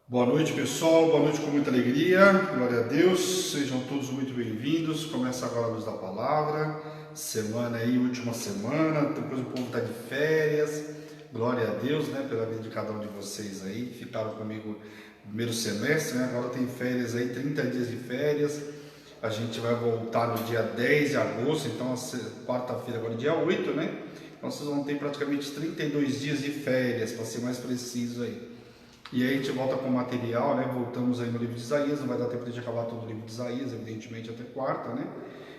Boa noite, pessoal. Boa noite com muita alegria. Glória a Deus. Sejam todos muito bem-vindos. Começa agora a luz da palavra. Semana aí, última semana. Depois o povo está de férias. Glória a Deus, né? Pela vida de cada um de vocês aí. Ficaram comigo no primeiro semestre, né? Agora tem férias aí, 30 dias de férias. A gente vai voltar no dia 10 de agosto. Então, quarta-feira, agora dia 8, né? Então, vocês vão ter praticamente 32 dias de férias, para ser mais preciso aí. E aí a gente volta com o material, né? Voltamos aí no livro de Isaías, não vai dar tempo de acabar todo o livro de Isaías, evidentemente até quarta, né?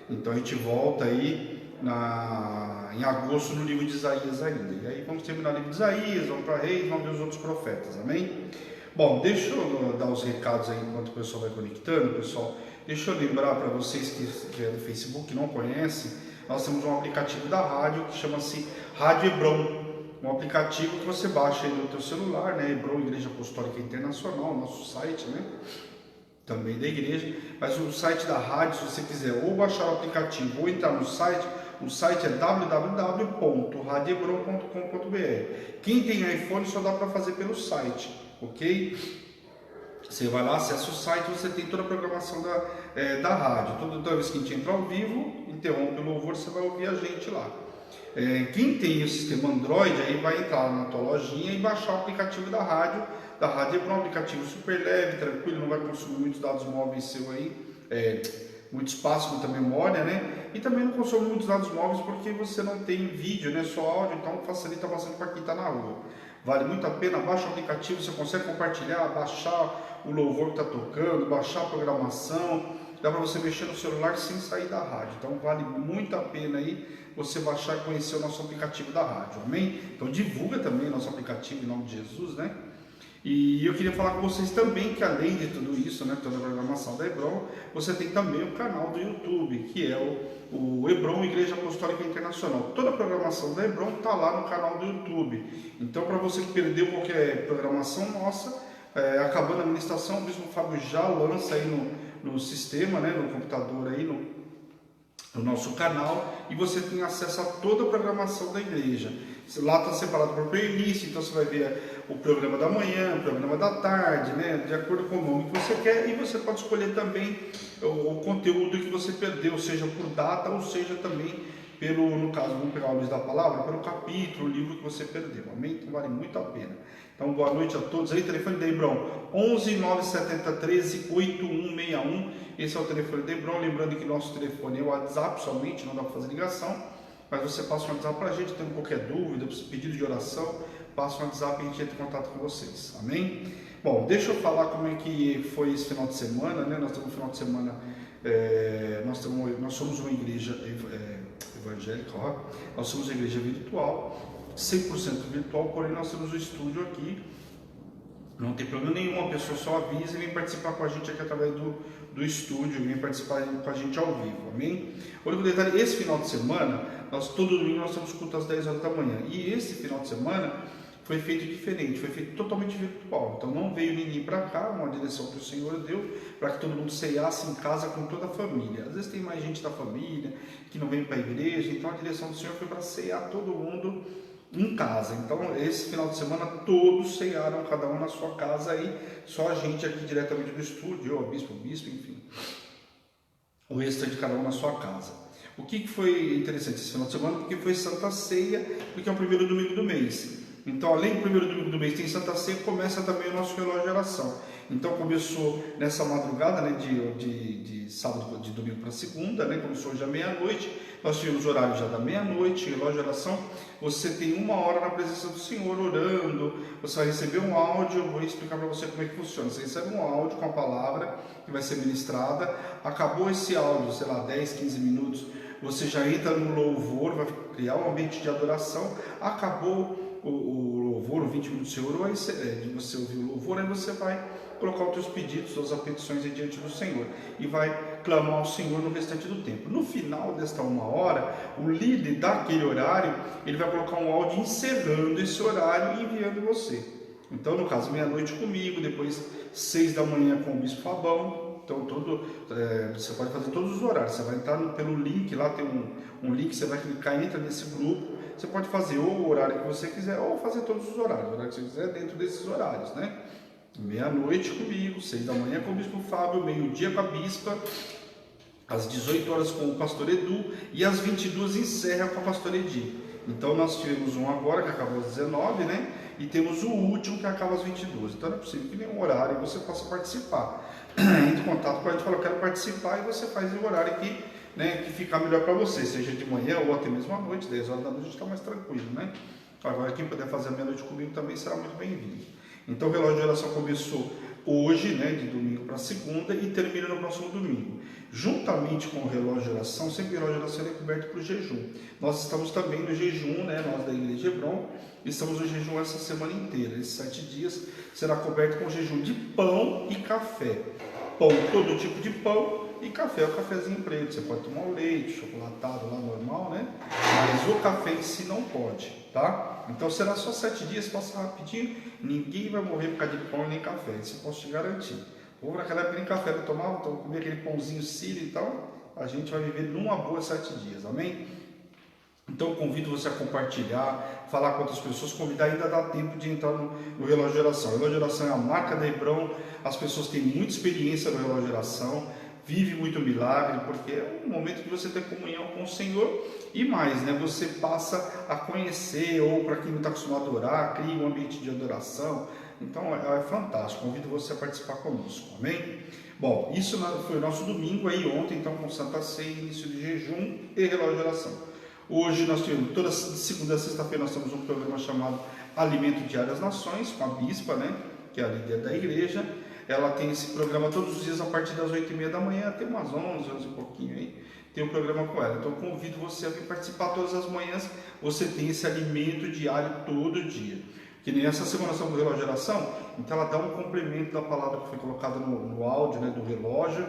Então a gente volta aí em agosto no livro de Isaías ainda. E aí vamos terminar o livro de Isaías, vamos para Reis, vamos ver os outros profetas, amém? Bom, deixa eu dar os recados aí enquanto o pessoal vai conectando, pessoal. Deixa eu lembrar para vocês que é do Facebook, que não conhecem, nós temos um aplicativo da rádio que chama-se Rádio Hebron. Um aplicativo que você baixa aí no teu celular, né? Hebron Igreja Apostólica Internacional, nosso site, né? Também da igreja, mas o site da rádio, se você quiser ou baixar o aplicativo ou entrar no site, o site é www.radiobron.com.br. Quem tem iPhone só dá para fazer pelo site, ok? Você vai lá, acessa o site, você tem toda a programação da rádio. Toda vez que a gente entra ao vivo, interrompe o louvor, você vai ouvir a gente lá. Quem tem o sistema Android aí vai entrar na tua lojinha e baixar o aplicativo da rádio é um aplicativo super leve, tranquilo, não vai consumir muitos dados móveis seu aí, muito espaço, muita memória, né? E também não consome muitos dados móveis porque você não tem vídeo, né? Só áudio, então facilita bastante para quem está na rua. Vale muito a pena, baixa o aplicativo, você consegue compartilhar, baixar o louvor que está tocando, baixar a programação, dá para você mexer no celular sem sair da rádio. Então vale muito a pena aí você baixar e conhecer o nosso aplicativo da rádio, amém? Então divulga também o nosso aplicativo em nome de Jesus, né? E eu queria falar com vocês também que além de tudo isso, né, toda a programação da Hebron, você tem também o canal do YouTube, que é o Hebron Igreja Apostólica Internacional. Toda a programação da Hebron está lá no canal do YouTube. Então, para você que perdeu qualquer programação nossa, acabando a administração, o Bispo Fábio já lança aí no sistema, né, no computador aí, no nosso canal, e você tem acesso a toda a programação da igreja. Lá está separado por playlist, então você vai ver o programa da manhã, o programa da tarde, né, de acordo com o nome que você quer, e você pode escolher também o conteúdo que você perdeu, seja por data ou seja também no caso, vamos pegar a luz da palavra, pelo capítulo, o livro que você perdeu, amém? Então vale muito a pena. Então boa noite a todos aí, telefone da Hebron 11 970 13 8161, esse é o telefone da Hebron, lembrando que nosso telefone é o WhatsApp somente, não dá para fazer ligação, mas você passa um WhatsApp para a gente, tendo qualquer dúvida, pedido de oração, passa um WhatsApp e a gente entra em contato com vocês, amém? Bom, deixa eu falar como é que foi esse final de semana, né? Nós temos um final de semana, nós somos uma igreja evangélica, nós somos uma igreja virtual, 100% virtual, porém nós temos um estúdio aqui, não tem problema nenhum, a pessoa só avisa e vem participar com a gente aqui através do estúdio, vem participar com a gente ao vivo, amém? Outro detalhe, esse final de semana, todo domingo nós temos culto às 10 horas da manhã, e esse final de semana foi feito diferente, foi feito totalmente virtual, então não veio ninguém para cá, uma direção que o Senhor deu, para que todo mundo ceiasse em casa com toda a família. Às vezes tem mais gente da família que não vem para a igreja, então a direção do Senhor foi para ceiar todo mundo em casa. Então esse final de semana todos ceiaram, cada um na sua casa aí, só a gente aqui diretamente do estúdio, eu, o bispo, enfim, o restante de cada um na sua casa. O que foi interessante esse final de semana? Porque foi Santa Ceia, porque é o primeiro domingo do mês. Então, além do primeiro domingo do mês tem Santa Ceia, começa também o nosso relógio de oração. Então, começou nessa madrugada, né, de sábado, de domingo para segunda, né, começou já meia-noite. Nós tivemos o horário já da meia-noite, relógio de oração. Você tem 1 hora na presença do Senhor orando. Você vai receber um áudio, eu vou explicar para você como é que funciona. Você recebe um áudio com a palavra que vai ser ministrada. Acabou esse áudio, sei lá, 10, 15 minutos, você já entra no louvor, vai criar um ambiente de adoração. Acabou o louvor, o 20 minutos de você ouvir o louvor, aí você vai colocar os teus pedidos, suas petições diante do Senhor e vai clamar ao Senhor no restante do tempo. No final desta 1 hora, o líder daquele horário, ele vai colocar um áudio encerrando esse horário e enviando você. Então, no caso, meia-noite comigo, depois 6 da manhã com o Bispo Fabão. Então, você pode fazer todos os horários. Você vai entrar pelo link, lá tem um link, você vai clicar, entra nesse grupo. Você pode fazer ou o horário que você quiser, ou fazer todos os horários, o horário que você quiser dentro desses horários, né? meia-noite comigo, 6 da manhã com o Bispo Fábio, meio-dia com a Bispa, às 18 horas com o Pastor Edu e às 22 encerra com a Pastor Edi. Então nós tivemos um agora que acabou às 19, né? E temos o último que acaba às 22. Então não é possível que nenhum horário você possa participar. Entre em contato com a gente, fala, eu quero participar, e você faz o horário que, né, que ficar melhor para você, seja de manhã ou até mesmo à noite, 10 horas da noite está mais tranquilo, né? Agora quem puder fazer a meia-noite comigo também será muito bem-vindo. Então o relógio de oração começou hoje, né, de domingo para segunda, e termina no próximo domingo. Juntamente com o relógio de oração, sempre o relógio de oração é coberto por jejum. Nós estamos também no jejum, né, nós da Igreja Hebron, estamos no jejum essa semana inteira. Esses 7 dias será coberto com jejum de pão e café. Pão, todo tipo de pão, e café, o cafezinho preto. Você pode tomar o leite, chocolatado lá normal, né? Mas o café em si não pode, tá? Então será só 7 dias, passa rapidinho. Ninguém vai morrer por causa de pão nem café, isso eu posso te garantir. Ou naquela época nem café eu tomava, então comer aquele pãozinho sírio e tal, a gente vai viver numa boa 7 dias, amém? Então eu convido você a compartilhar, falar com outras pessoas, convidar, ainda dá tempo de entrar no relógio de oração. O relógio de oração é a marca da Hebron, as pessoas têm muita experiência no relógio de oração, vive muito milagre, porque é um momento que você tem comunhão com o Senhor e mais, né? Você passa a conhecer, ou para quem não está acostumado a orar, cria um ambiente de adoração. Então é fantástico, convido você a participar conosco, amém? Bom, isso foi o nosso domingo aí ontem, então com Santa Ceia, início de jejum e relógio de oração. Hoje nós temos, toda segunda a sexta-feira nós temos um programa chamado Alimento Diário às Nações, com a Bispa, né, que é a líder da igreja. Ela tem esse programa todos os dias a partir das 8h30 da manhã até umas 11 e pouquinho aí, tem um programa com ela. Então eu convido você a vir participar todas as manhãs, você tem esse alimento diário todo dia. Que nem essa semana nós estamos no relógio de oração, então ela dá um complemento da palavra que foi colocada no áudio, né, do relógio,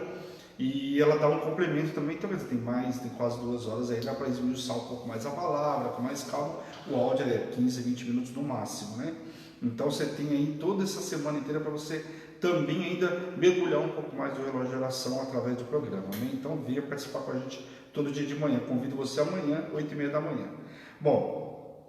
e ela dá um complemento também, então tem quase 2 horas aí, dá para esmiuçar um pouco mais a palavra, com mais calma. O áudio é 15, 20 minutos no máximo, né? Então você tem aí toda essa semana inteira para você também ainda mergulhar um pouco mais do relógio de oração através do programa, né? Então venha participar com a gente todo dia de manhã. Convido você amanhã, 8h30 da manhã. Bom,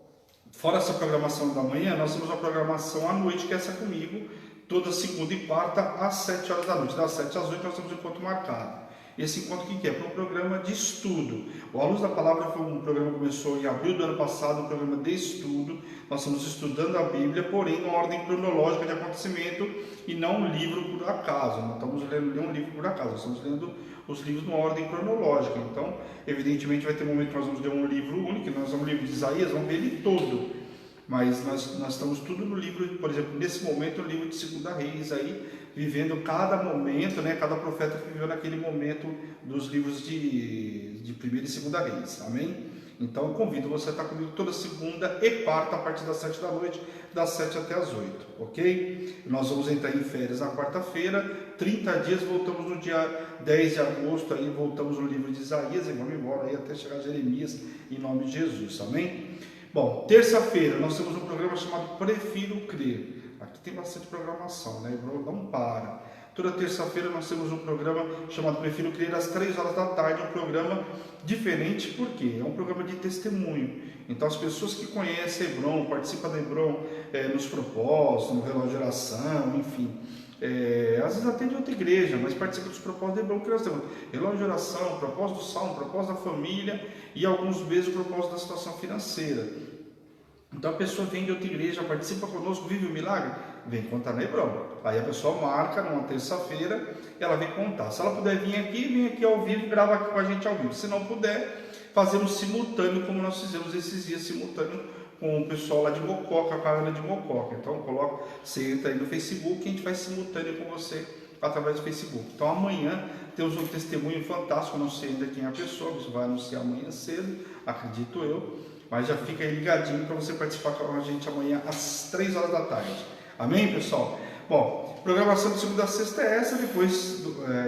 fora essa programação da manhã, nós temos uma programação à noite, que é essa comigo, toda segunda e quarta, às 7 horas da noite. Das 7 às 8 nós temos um encontro marcado. Esse encontro que é? Para um programa de estudo. O A Luz da Palavra foi um programa que começou em abril do ano passado, um programa de estudo. Nós estamos estudando a Bíblia, porém, numa ordem cronológica de acontecimento e não um livro por acaso. Não estamos lendo nenhum livro por acaso, nós estamos lendo os livros numa ordem cronológica. Então, evidentemente, vai ter um momento que nós vamos ler um livro único, nós vamos ler o livro de Isaías, vamos ver ele todo. Mas nós estamos tudo no livro, por exemplo, nesse momento, o livro de 2 Reis, aí, vivendo cada momento, né, cada profeta que viveu naquele momento dos livros de 1º e 2 Reis, amém? Então eu convido você a estar comigo toda segunda e quarta, a partir das 7 da noite, das 7 até as 8, ok? Nós vamos entrar em férias na quarta-feira, 30 dias, voltamos no dia 10 de agosto, aí voltamos no livro de Isaías e vamos embora aí até chegar a Jeremias, em nome de Jesus, amém? Bom, terça-feira nós temos um programa chamado Prefiro Crer. Aqui tem bastante programação, né? Não para. Toda terça-feira nós temos um programa chamado Prefiro Crer, às 3 horas da tarde, um programa diferente, porque é um programa de testemunho. Então as pessoas que conhecem a Hebron, participam da Hebron nos propósitos, no relógio de oração, enfim. Às vezes até de outra igreja, mas participa dos propósitos da Hebron, que nós temos relógio de oração, propósito do salmo, propósito da família e alguns vezes o propósito da situação financeira. Então a pessoa vem de outra igreja, participa conosco, vive o milagre, vem contar na Hebron. Aí a pessoa marca numa terça-feira, ela vem contar. Se ela puder vir aqui, vem aqui ao vivo, grava aqui com a gente ao vivo. Se não puder, fazemos simultâneo, como nós fizemos esses dias simultâneo com o pessoal lá de Mococa, com a Ana de Mococa. Então você entra aí no Facebook e a gente faz simultâneo com você através do Facebook. Então amanhã temos um testemunho fantástico, não sei ainda quem é a pessoa, você vai anunciar amanhã cedo, acredito eu, mas já fica aí ligadinho para você participar com a gente amanhã às 3 horas da tarde. Amém, pessoal? Bom, programação de segunda a sexta é essa, depois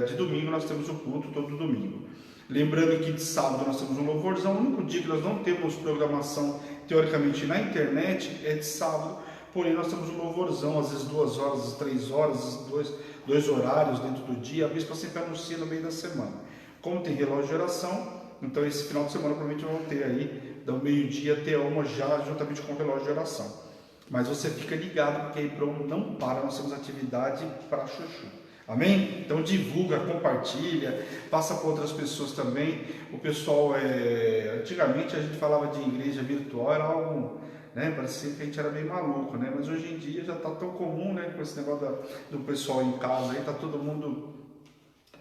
de domingo nós temos o culto todo domingo. Lembrando que de sábado nós temos um louvorzão, o único dia que nós não temos programação teoricamente na internet é de sábado, porém nós temos um louvorzão, às vezes 2 horas, às vezes 3 horas, às vezes dois horários dentro do dia, a bispa sempre anuncia no meio da semana. Como tem relógio de oração, então esse final de semana provavelmente vão ter aí, do meio-dia até 1 já, juntamente com o relógio de oração. Mas você fica ligado, porque Hebron não para, nós temos atividade para chuchu. Amém? Então divulga, compartilha, passa para outras pessoas também. O pessoal, antigamente a gente falava de igreja virtual, era algo, né, parecia que a gente era meio maluco, né? Mas hoje em dia já está tão comum, né, com esse negócio do pessoal em casa, aí está todo mundo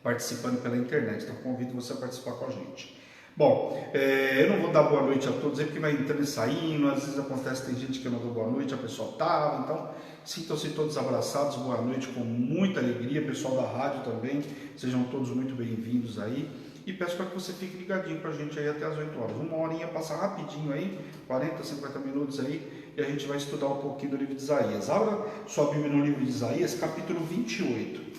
participando pela internet. Então convido você a participar com a gente. Bom, eu não vou dar boa noite a todos, porque vai entrando e saindo, às vezes acontece, tem gente que eu não dou boa noite, a pessoa estava, então sintam-se todos abraçados, boa noite com muita alegria, pessoal da rádio também, sejam todos muito bem-vindos aí, e peço para que você fique ligadinho com a gente aí até as 8 horas, uma horinha passa rapidinho aí, 40, 50 minutos aí, e a gente vai estudar um pouquinho do livro de Isaías. Abra sua Bíblia no livro de Isaías, capítulo 28.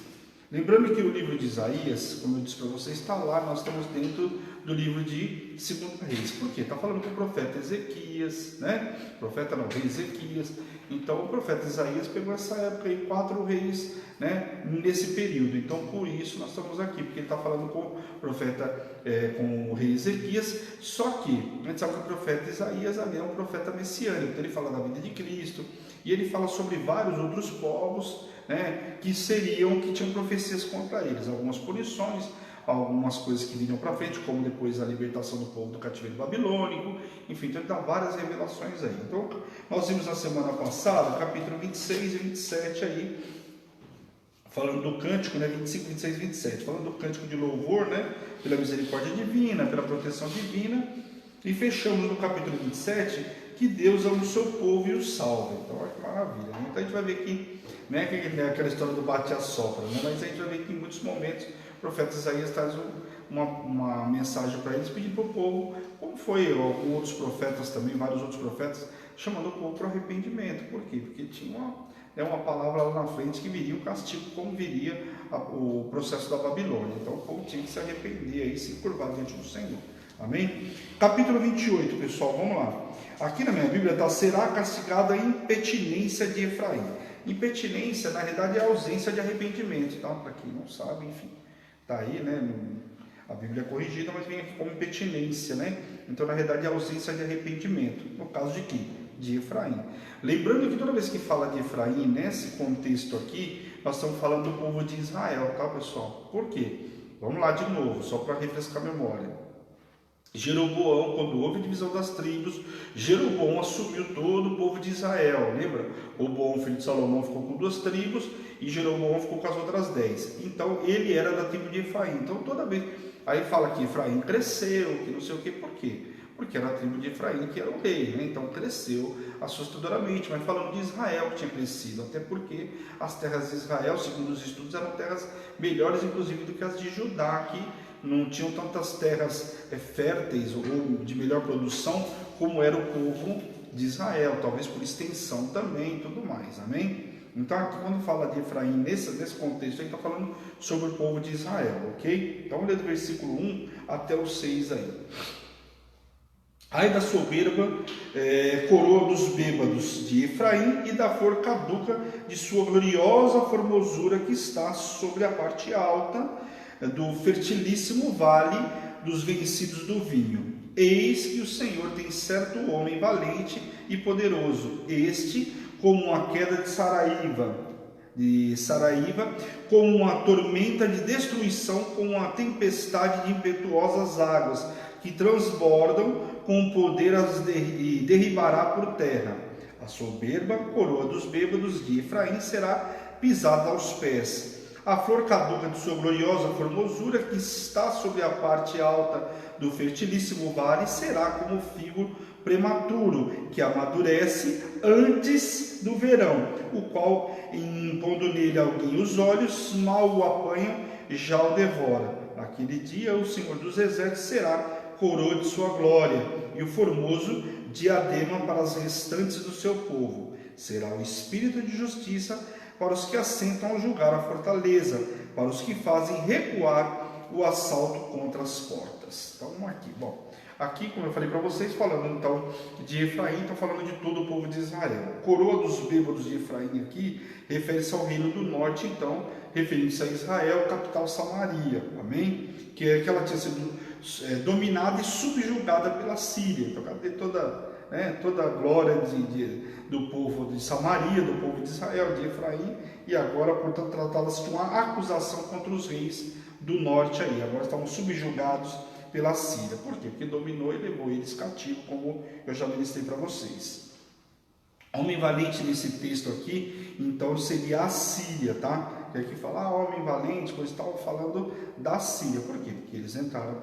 Lembrando que o livro de Isaías, como eu disse para vocês, está lá, nós estamos dentro do livro de 2 Reis. Por quê? Está falando com o profeta Ezequias, né? Profeta não, rei Ezequias. Então o profeta Isaías pegou essa época aí, 4 reis, né? Nesse período. Então por isso nós estamos aqui, porque ele está falando com o profeta, com o rei Ezequias. Só que a gente sabe que o profeta Isaías ali é um profeta messiânico. Então ele fala da vida de Cristo e ele fala sobre vários outros povos, né, que tinham profecias contra eles, algumas punições, algumas coisas que vinham para frente, como depois a libertação do povo do cativeiro babilônico, enfim, então ele dá várias revelações aí. Então, nós vimos na semana passada, capítulo 26 e 27 aí, falando do cântico, né, 25, 26 e 27, falando do cântico de louvor, né, pela misericórdia divina, pela proteção divina, e fechamos no capítulo 27, que Deus ama o seu povo e o salva. Então, olha que maravilha, né? Então a gente vai ver que, né, que é aquela história do bate e assopra, né? Mas a gente vai ver que em muitos momentos o profeta Isaías traz uma mensagem para eles, pedindo para o povo, como foi com outros profetas também, vários outros profetas, chamando o povo para o arrependimento. Por quê? Porque tinha uma palavra lá na frente que viria o castigo, como viria o processo da Babilônia. Então o povo tinha que se arrepender e se curvar diante do Senhor. Amém? Capítulo 28, pessoal, vamos lá. Aqui na minha Bíblia está: será castigada a impetinência de Efraim. Impetinência, na realidade, é a ausência de arrependimento. Então, para quem não sabe, enfim, está aí, né? A Bíblia é corrigida, mas vem aqui como impetinência, né? Então, na realidade, é a ausência de arrependimento. No caso de quem? De Efraim. Lembrando que toda vez que fala de Efraim, nesse contexto aqui, nós estamos falando do povo de Israel, tá, pessoal? Por quê? Vamos lá de novo, só para refrescar a memória. Jeroboão, quando houve a divisão das tribos, Jeroboão assumiu todo o povo de Israel, lembra? Roboão, filho de Salomão, ficou com 2 tribos e Jeroboão ficou com as outras 10. Então ele era da tribo de Efraim. Então toda vez, aí fala que Efraim cresceu, que não sei o que, por quê? Porque era a tribo de Efraim que era o rei, né? Então cresceu assustadoramente, mas falando de Israel que tinha crescido, até porque as terras de Israel, segundo os estudos, eram terras melhores inclusive do que as de Judá, que não tinham tantas terras férteis ou de melhor produção como era o povo de Israel, talvez por extensão também e tudo mais, amém? Então aqui quando fala de Efraim, nesse contexto, ele está falando sobre o povo de Israel, ok? Então vamos ler do versículo 1 até o 6 aí. Ai da soberba coroa dos bêbados de Efraim e da flor caduca de sua gloriosa formosura que está sobre a parte alta do fertilíssimo vale dos vencidos do vinho. Eis que o Senhor tem certo homem valente e poderoso, este como a queda de Saraíva, como uma tormenta de destruição, como uma tempestade de impetuosas águas, que transbordam com o poder e derribará por terra. A soberba coroa dos bêbados de Efraim será pisada aos pés. A flor caduca de sua gloriosa formosura, que está sobre a parte alta do fertilíssimo vale, será como o figo prematuro, que amadurece antes do verão, o qual, impondo nele alguém os olhos, mal o apanham, já o devora. Naquele dia o Senhor dos Exércitos será coroa de sua glória, e o formoso diadema para as restantes do seu povo. Será o espírito de justiça para os que assentam a julgar a fortaleza, para os que fazem recuar o assalto contra as portas. Então, aqui, aqui, como eu falei para vocês, falando então de Efraim, está falando de todo o povo de Israel. Coroa dos bêbados de Efraim aqui refere-se ao reino do norte, então, referindo-se a Israel, capital Samaria, amém? Que ela tinha sido dominada e subjugada pela Síria. Então, cadê toda né, toda a glória do povo de Samaria, do povo de Israel, de Efraim, e agora, portanto, tratava-se de uma acusação contra os reis do norte aí. Agora estavam subjugados pela Síria. Por quê? Porque dominou e levou eles cativo, como eu já ministrei para vocês. Homem valente nesse texto aqui, então seria a Síria, tá? E aqui fala homem valente, pois estava falando da Síria. Por quê? Porque eles entraram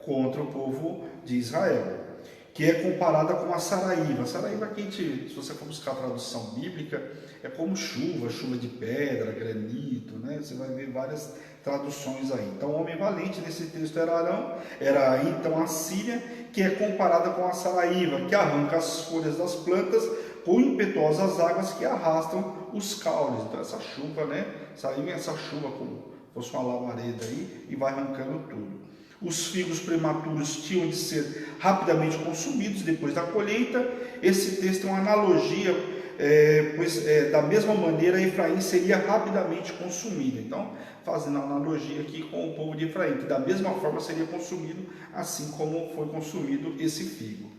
contra o povo de Israel, que é comparada com a Saraíva. A Saraíva aqui, se você for buscar a tradução bíblica, é como chuva de pedra, granito, né? Você vai ver várias traduções aí. Então, o homem valente nesse texto era Arão, era então a Síria, que é comparada com a Saraíva, que arranca as folhas das plantas com impetuosas águas que arrastam os caules. Então, essa chuva, né? Saiu essa chuva como fosse uma lavareda aí e vai arrancando tudo. Os figos prematuros tinham de ser rapidamente consumidos depois da colheita. Esse texto é uma analogia, pois da mesma maneira Efraim seria rapidamente consumido. Então, fazendo a analogia aqui com o povo de Efraim, que da mesma forma seria consumido, assim como foi consumido esse figo.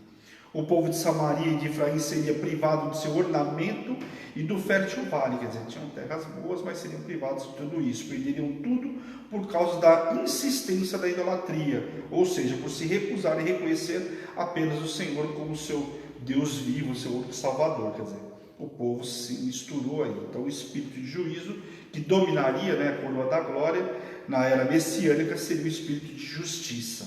O povo de Samaria e de Efraim seria privado do seu ornamento e do fértil vale, quer dizer, tinham terras boas, mas seriam privados de tudo isso, perderiam tudo por causa da insistência da idolatria, ou seja, por se recusarem a reconhecer apenas o Senhor como seu Deus vivo, seu único Salvador, quer dizer, o povo se misturou aí. Então o espírito de juízo que dominaria, né, a coroa da glória na era messiânica seria o espírito de justiça.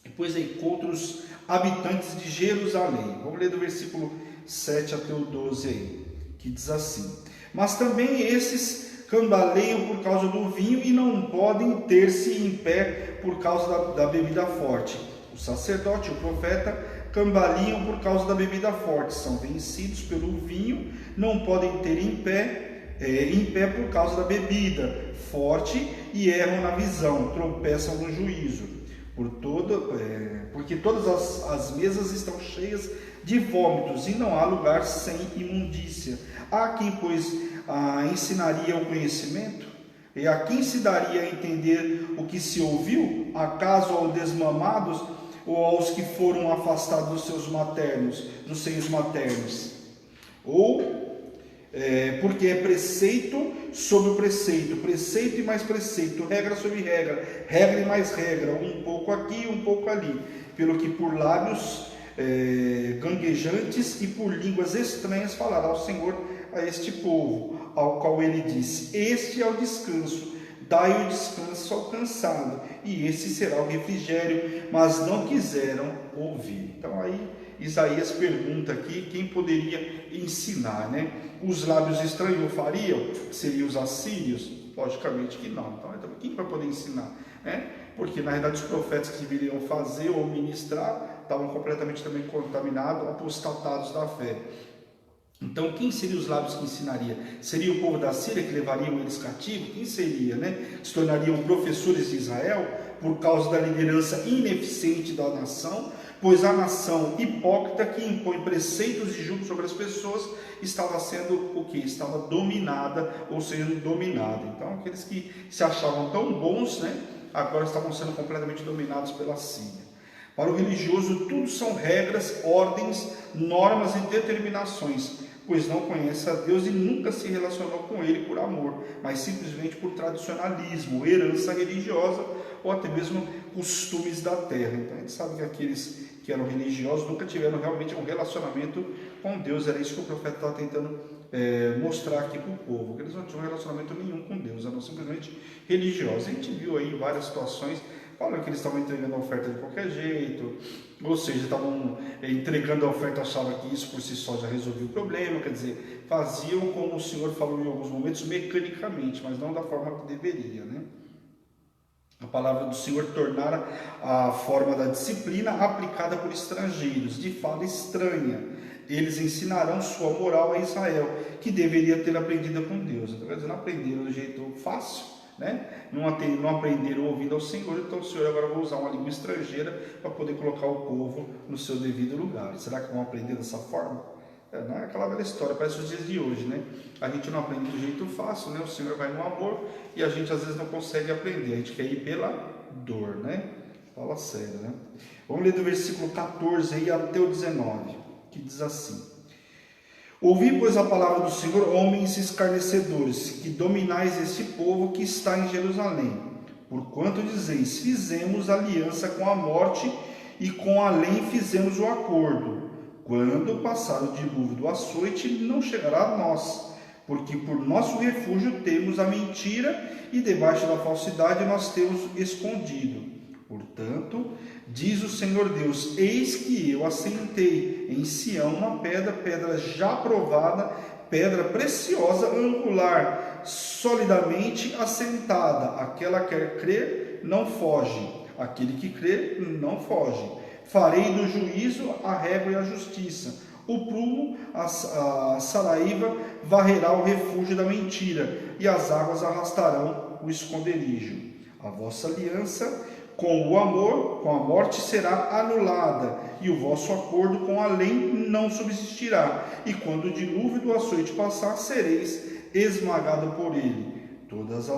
Depois aí contra os habitantes de Jerusalém. Vamos ler do versículo 7 até o 12 aí, que diz assim: mas também esses cambaleiam por causa do vinho e não podem ter-se em pé por causa da bebida forte. O sacerdote e o profeta cambaleam por causa da bebida forte, são vencidos pelo vinho, não podem ter em pé por causa da bebida forte e erram na visão, tropeçam no juízo. Porque todas as mesas estão cheias de vômitos e não há lugar sem imundícia. Há quem, pois, ensinaria o conhecimento? E a quem se daria a entender o que se ouviu? Acaso aos desmamados ou aos que foram afastados dos seus maternos, dos seios maternos? Porque é preceito sobre preceito, preceito e mais preceito, regra sobre regra, regra e mais regra, um pouco aqui, um pouco ali, pelo que por lábios ganguejantes e por línguas estranhas falará o Senhor a este povo, ao qual ele disse: este é o descanso, dai o descanso ao cansado, e esse será o refrigério, mas não quiseram ouvir. Então aí Isaías pergunta aqui quem poderia ensinar, né? Os lábios estranhos fariam? Seriam os assírios? Logicamente que não. Então quem vai poder ensinar? Porque na verdade os profetas que deveriam fazer ou ministrar estavam completamente também contaminados, apostatados da fé. Então, quem seriam os lábios que ensinaria? Seria o povo da Síria que levariam eles cativos? Quem seria, né? Se tornariam professores de Israel por causa da liderança ineficiente da nação, pois a nação hipócrita que impõe preceitos de julgo sobre as pessoas estava sendo o que? Estava dominada ou sendo dominada. Então, aqueles que se achavam tão bons, né? Agora estavam sendo completamente dominados pela Síria. Para o religioso, tudo são regras, ordens, normas e determinações, pois não conhece a Deus e nunca se relacionou com Ele por amor, mas simplesmente por tradicionalismo, herança religiosa ou até mesmo costumes da terra. Então a gente sabe que aqueles que eram religiosos nunca tiveram realmente um relacionamento com Deus. Era isso que o profeta estava tentando mostrar aqui para o povo, que eles não tinham relacionamento nenhum com Deus, eram simplesmente religiosos. A gente viu aí várias situações falando que eles estavam entregando a oferta de qualquer jeito, ou seja, estavam entregando a oferta, achavam que isso por si só já resolvia o problema, quer dizer, faziam como o Senhor falou em alguns momentos, mecanicamente, mas não da forma que deveria, né? A palavra do Senhor tornara a forma da disciplina aplicada por estrangeiros, de fala estranha. Eles ensinarão sua moral a Israel, que deveria ter aprendido com Deus. Então, quer dizer, não aprenderam do jeito fácil, né? Não aprenderam ouvindo ao Senhor, então o Senhor agora vai usar uma língua estrangeira para poder colocar o povo no seu devido lugar. Será que vão aprender dessa forma? Não é aquela velha história, parece os dias de hoje, né? A gente não aprende do jeito fácil, né? O Senhor vai no amor e a gente às vezes não consegue aprender, a gente quer ir pela dor, né? Fala sério, né? Vamos ler do versículo 14 aí até o 19, que diz assim: Ouvi, pois, a palavra do Senhor, homens escarnecedores, que dominais este povo que está em Jerusalém. Porquanto dizeis, fizemos aliança com a morte, e com a lei fizemos o acordo. Quando passar o dilúvio do açoite, não chegará a nós, porque por nosso refúgio temos a mentira, e debaixo da falsidade nós temos escondido. Portanto, diz o Senhor Deus, eis que eu assentei em Sião uma pedra, pedra já provada, pedra preciosa, angular, solidamente assentada. Aquela que quer crer, não foge. Aquele que crê, não foge. Farei do juízo a régua e a justiça. O prumo, a saraíva, varrerá o refúgio da mentira, e as águas arrastarão o esconderijo. A vossa aliança com o amor, com a morte será anulada, e o vosso acordo com a lei não subsistirá. E quando o dilúvio do açoite passar, sereis esmagado por ele. Todas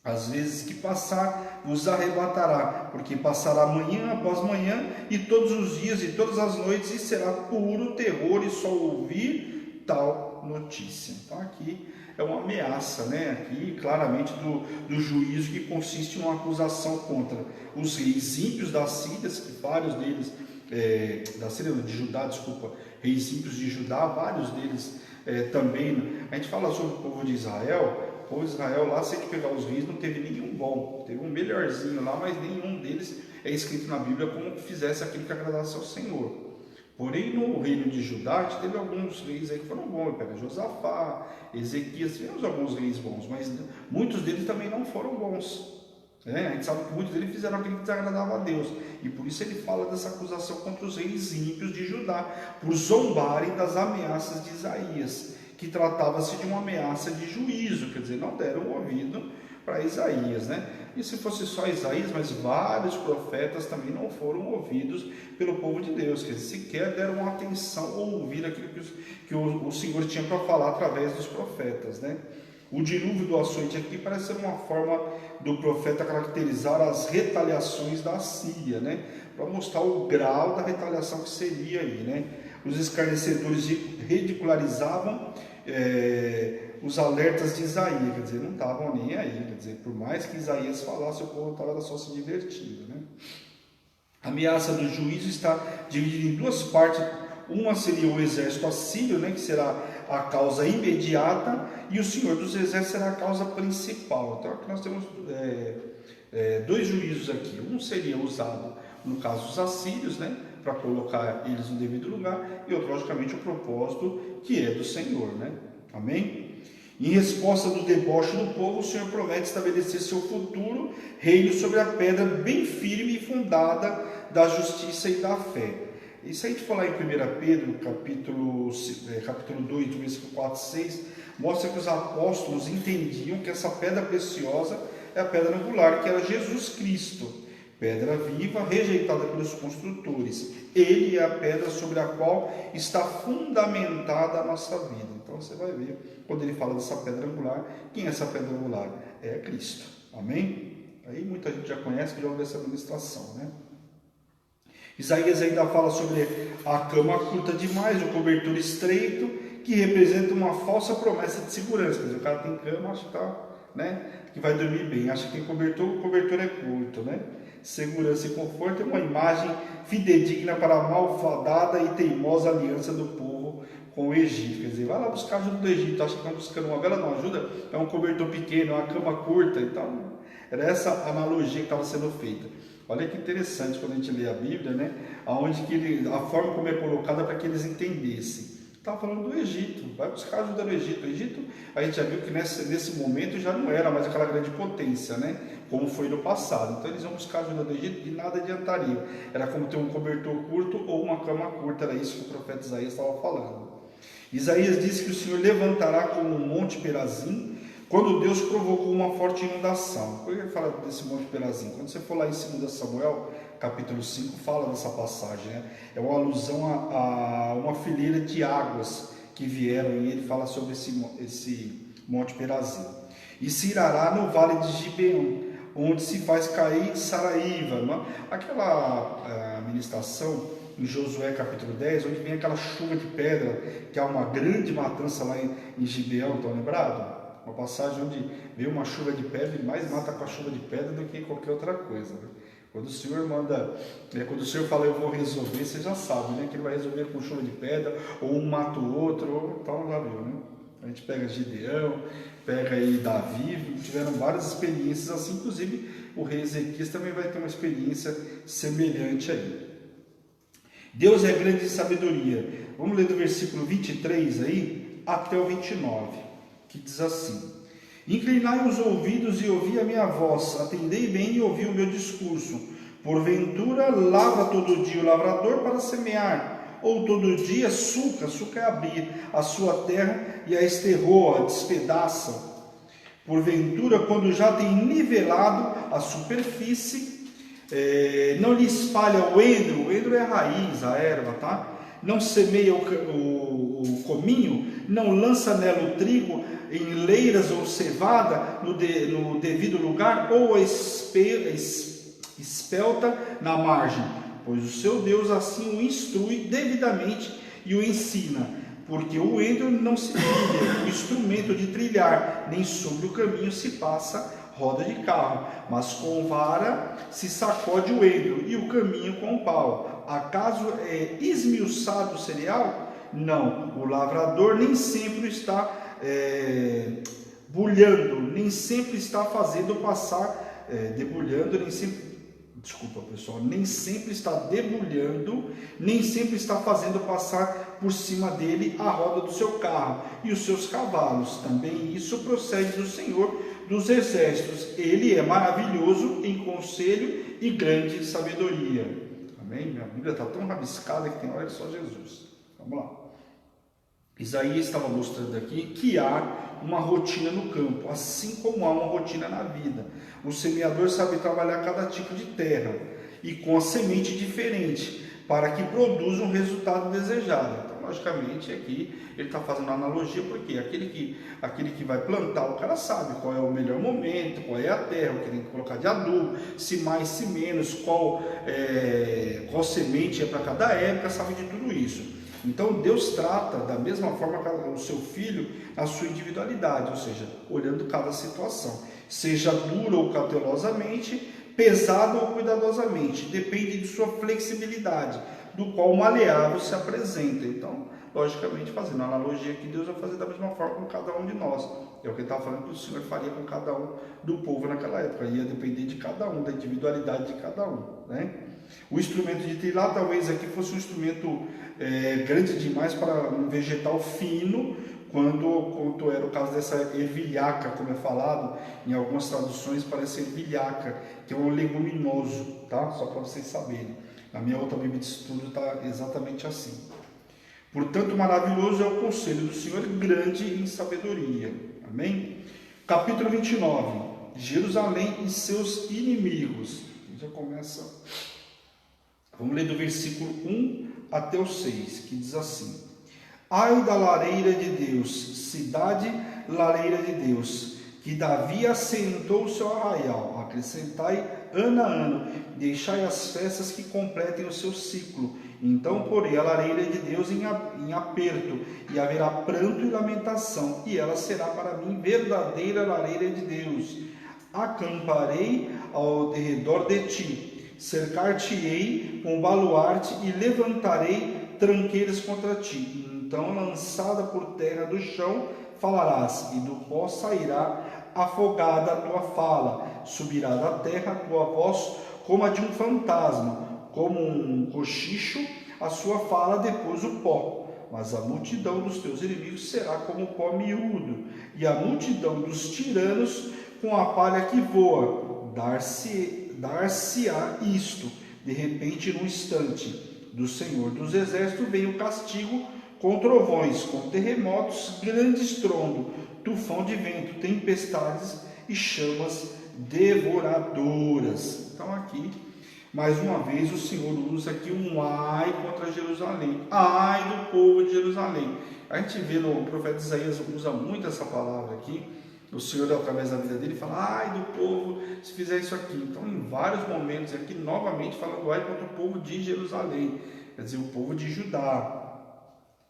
as vezes que passar, vos arrebatará, porque passará manhã após manhã, e todos os dias e todas as noites, e será puro terror, e só ouvir tal notícia. Então aqui é uma ameaça, né? Aqui claramente do juízo, que consiste em uma acusação contra os reis ímpios da Síria, que vários deles, da Síria, de Judá, desculpa, reis ímpios de Judá, vários deles também. A gente fala sobre o povo de Israel. O povo de Israel lá, se a gente pegar os reis, não teve nenhum bom, teve um melhorzinho lá, mas nenhum deles é escrito na Bíblia como que fizesse aquilo que agradasse ao Senhor. Porém, no reino de Judá, a gente teve alguns reis aí que foram bons, pega Josafá, Ezequias, tivemos alguns reis bons, mas muitos deles também não foram bons. A gente sabe que muitos deles fizeram aquilo que desagradava a Deus, e por isso ele fala dessa acusação contra os reis ímpios de Judá, por zombarem das ameaças de Isaías, que tratava-se de uma ameaça de juízo, quer dizer, não deram ouvido para Isaías, né? E se fosse só Isaías, mas vários profetas também não foram ouvidos pelo povo de Deus, quer dizer, sequer deram atenção ou ouvir aquilo que o Senhor tinha para falar através dos profetas, né? O dilúvio do açoite aqui parece ser uma forma do profeta caracterizar as retaliações da Síria, né? Para mostrar o grau da retaliação que seria aí, né? Os escarnecedores ridicularizavam os alertas de Isaías, quer dizer, não estavam nem aí, quer dizer, por mais que Isaías falasse, o povo estava só se divertindo, né? A ameaça do juízo está dividida em duas partes. Uma seria o exército assírio, né, que será a causa imediata, e o Senhor dos Exércitos será a causa principal. Então aqui nós temos dois juízos aqui. Um seria usado, no caso, os assírios, né, para colocar eles no devido lugar, e outro, logicamente, o propósito que é do Senhor, né? Amém? Em resposta do deboche do povo, o Senhor promete estabelecer seu futuro reino sobre a pedra bem firme e fundada da justiça e da fé. E se a gente falar em 1 Pedro, capítulo 2, versículo 4 e 6, mostra que os apóstolos entendiam que essa pedra preciosa é a pedra angular, que era Jesus Cristo. Pedra viva, rejeitada pelos construtores. Ele é a pedra sobre a qual está fundamentada a nossa vida. Então você vai ver, quando ele fala dessa pedra angular, quem é essa pedra angular? É Cristo. Amém? Aí muita gente já conhece, que já ouviu essa ministração, né? Isaías ainda fala sobre a cama curta demais, o cobertor estreito, que representa uma falsa promessa de segurança. Quer dizer, o cara tem cama, acha que, que vai dormir bem, acha que tem cobertor, o cobertor é curto, né? Segurança e conforto é uma imagem fidedigna para a malvadada e teimosa aliança do povo com o Egito. Quer dizer, vai lá buscar ajuda do Egito, acha que estão buscando uma vela, não ajuda, é um cobertor pequeno, é uma cama curta. Então, era essa analogia que estava sendo feita. Olha que interessante quando a gente lê a Bíblia, né? Aonde que a forma como é colocada para que eles entendessem. Estava falando do Egito, vai buscar ajuda no Egito. O Egito, a gente já viu que nesse momento já não era mais aquela grande potência, né? Como foi no passado. Então eles iam buscar ajuda do Egito e nada adiantaria. Era como ter um cobertor curto ou uma cama curta, era isso que o profeta Isaías estava falando. Isaías disse que o Senhor levantará como um monte Perazim, quando Deus provocou uma forte inundação. Por que ele fala desse monte Perazim? Quando você for lá em 2 Samuel, capítulo 5, fala dessa passagem, né? É uma alusão a uma fileira de águas que vieram, e ele fala sobre esse monte Perazim. E se irará no vale de Gibeon, onde se faz cair Saraíva. Aquela ministração em Josué capítulo 10, onde vem aquela chuva de pedra, que há uma grande matança lá em Gibeão, estão lembrados? Uma passagem onde veio uma chuva de pedra e mais mata com a chuva de pedra do que qualquer outra coisa, né? Quando o Senhor manda, quando o Senhor fala eu vou resolver, você já sabe, né? Que Ele vai resolver com chuva de pedra, ou um mata o outro, ou tal, já viu, né? A gente pega Gideão, pega aí Davi, tiveram várias experiências assim, inclusive o rei Ezequias também vai ter uma experiência semelhante aí. Deus é grande em sabedoria. Vamos ler do versículo 23 aí até o 29, que diz assim: inclinai os ouvidos e ouvi a minha voz, atendei bem e ouvi o meu discurso. Porventura lavra todo dia o lavrador para semear, ou todo dia suca é abrir a sua terra e a esterroa, despedaça. Porventura, quando já tem nivelado a superfície, não lhe espalha o endro é a raiz, a erva, tá? Não semeia o cominho, não lança nela o trigo em leiras ou cevada no devido lugar, ou a espelta na margem, pois o seu Deus assim o instrui devidamente e o ensina, porque o endro não se trilha, o instrumento de trilhar, nem sobre o caminho se passa roda de carro, mas com vara se sacode o endro e o caminho com o pau. Acaso é esmiuçado o cereal? Não, o lavrador nem sempre está bulhando, nem sempre está fazendo passar, debulhando, nem sempre está debulhando, nem sempre está fazendo passar por cima dele a roda do seu carro e os seus cavalos. Também isso procede do Senhor dos exércitos. Ele é maravilhoso em conselho e grande sabedoria. Amém? Minha Bíblia está tão rabiscada que tem hora que só Jesus. Vamos lá. Isaías estava mostrando aqui que há uma rotina no campo, assim como há uma rotina na vida. O semeador sabe trabalhar cada tipo de terra e com a semente diferente para que produza um resultado desejado. Então, logicamente, aqui ele está fazendo uma analogia, porque aquele que vai plantar, o cara sabe qual é o melhor momento, qual é a terra, o que tem que colocar de adubo, se mais, se menos, qual semente é para cada época, sabe de tudo isso. Então Deus trata da mesma forma o seu filho, a sua individualidade, ou seja, olhando cada situação, seja dura ou cautelosamente, pesado ou cuidadosamente, depende de sua flexibilidade, do qual maleável se apresenta. Então, logicamente, fazendo a analogia que Deus vai fazer da mesma forma com cada um de nós. É o que ele estava falando que o Senhor faria com cada um do povo naquela época, ia depender de cada um, da individualidade de cada um, né? O instrumento de trilhar talvez aqui fosse um instrumento grande demais para um vegetal fino, quanto era o caso dessa ervilhaca, como é falado, em algumas traduções parece ervilhaca, que é um leguminoso, tá? Só para vocês saberem. Na minha outra Bíblia de estudo está exatamente assim. Portanto, maravilhoso é o conselho do Senhor, grande em sabedoria. Amém? Capítulo 29. Jerusalém e seus inimigos. Já começa... Vamos ler do versículo 1 até o 6, que diz assim: ai da lareira de Deus, cidade lareira de Deus, que Davi assentou o seu arraial, acrescentai ano a ano, deixai as festas que completem o seu ciclo. Então porei a lareira de Deus em aperto, e haverá pranto e lamentação, e ela será para mim verdadeira lareira de Deus. Acamparei ao derredor de ti, cercar-te-ei com baluarte e levantarei tranqueiras contra ti. Então, lançada por terra do chão, falarás, e do pó sairá afogada a tua fala. Subirá da terra a tua voz como a de um fantasma, como um cochicho, a sua fala depois o pó. Mas a multidão dos teus inimigos será como o pó miúdo, e a multidão dos tiranos com a palha que voa. Dar-se-á isto, de repente, num instante, do Senhor dos Exércitos vem o castigo com trovões, com terremotos, grande estrondo, tufão de vento, tempestades e chamas devoradoras. Então aqui, mais uma vez, o Senhor usa aqui um ai contra Jerusalém, ai do povo de Jerusalém. A gente vê no profeta Isaías, usa muito essa palavra aqui, o Senhor, através da vida dele, fala, ai do povo, se fizer isso aqui. Então, em vários momentos, aqui novamente falando, ai contra o povo de Jerusalém, quer dizer, o povo de Judá.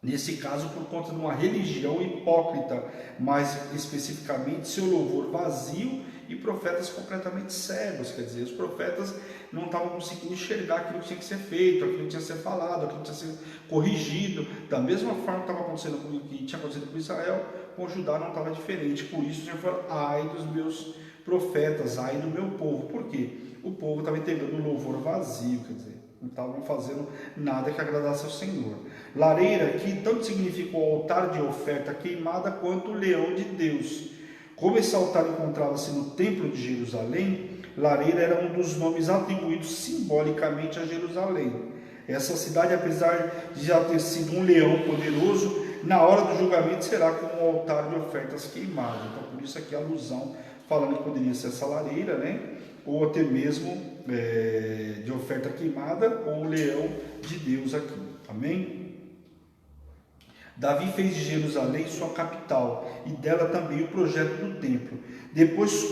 Nesse caso, por conta de uma religião hipócrita, mais especificamente seu louvor vazio e profetas completamente cegos, quer dizer, os profetas não estavam conseguindo enxergar aquilo que tinha que ser feito, aquilo que tinha que ser falado, aquilo que tinha que ser corrigido, da mesma forma que estava acontecendo com o que tinha acontecido com Israel, com Judá não estava diferente. Por isso o Senhor falou, ai dos meus profetas, ai do meu povo. Por quê? O povo estava entregando um louvor vazio, quer dizer, não estavam fazendo nada que agradasse ao Senhor. Lareira aqui tanto significa o altar de oferta queimada quanto o leão de Deus. Como esse altar encontrava-se no templo de Jerusalém, Lareira era um dos nomes atribuídos simbolicamente a Jerusalém. Essa cidade, apesar de já ter sido um leão poderoso, na hora do julgamento será como um altar de ofertas queimadas. Então, por isso aqui a alusão, falando que poderia ser essa lareira, né? Ou até mesmo de oferta queimada, ou o leão de Deus aqui. Amém? Davi fez de Jerusalém sua capital e dela também o projeto do templo. Depois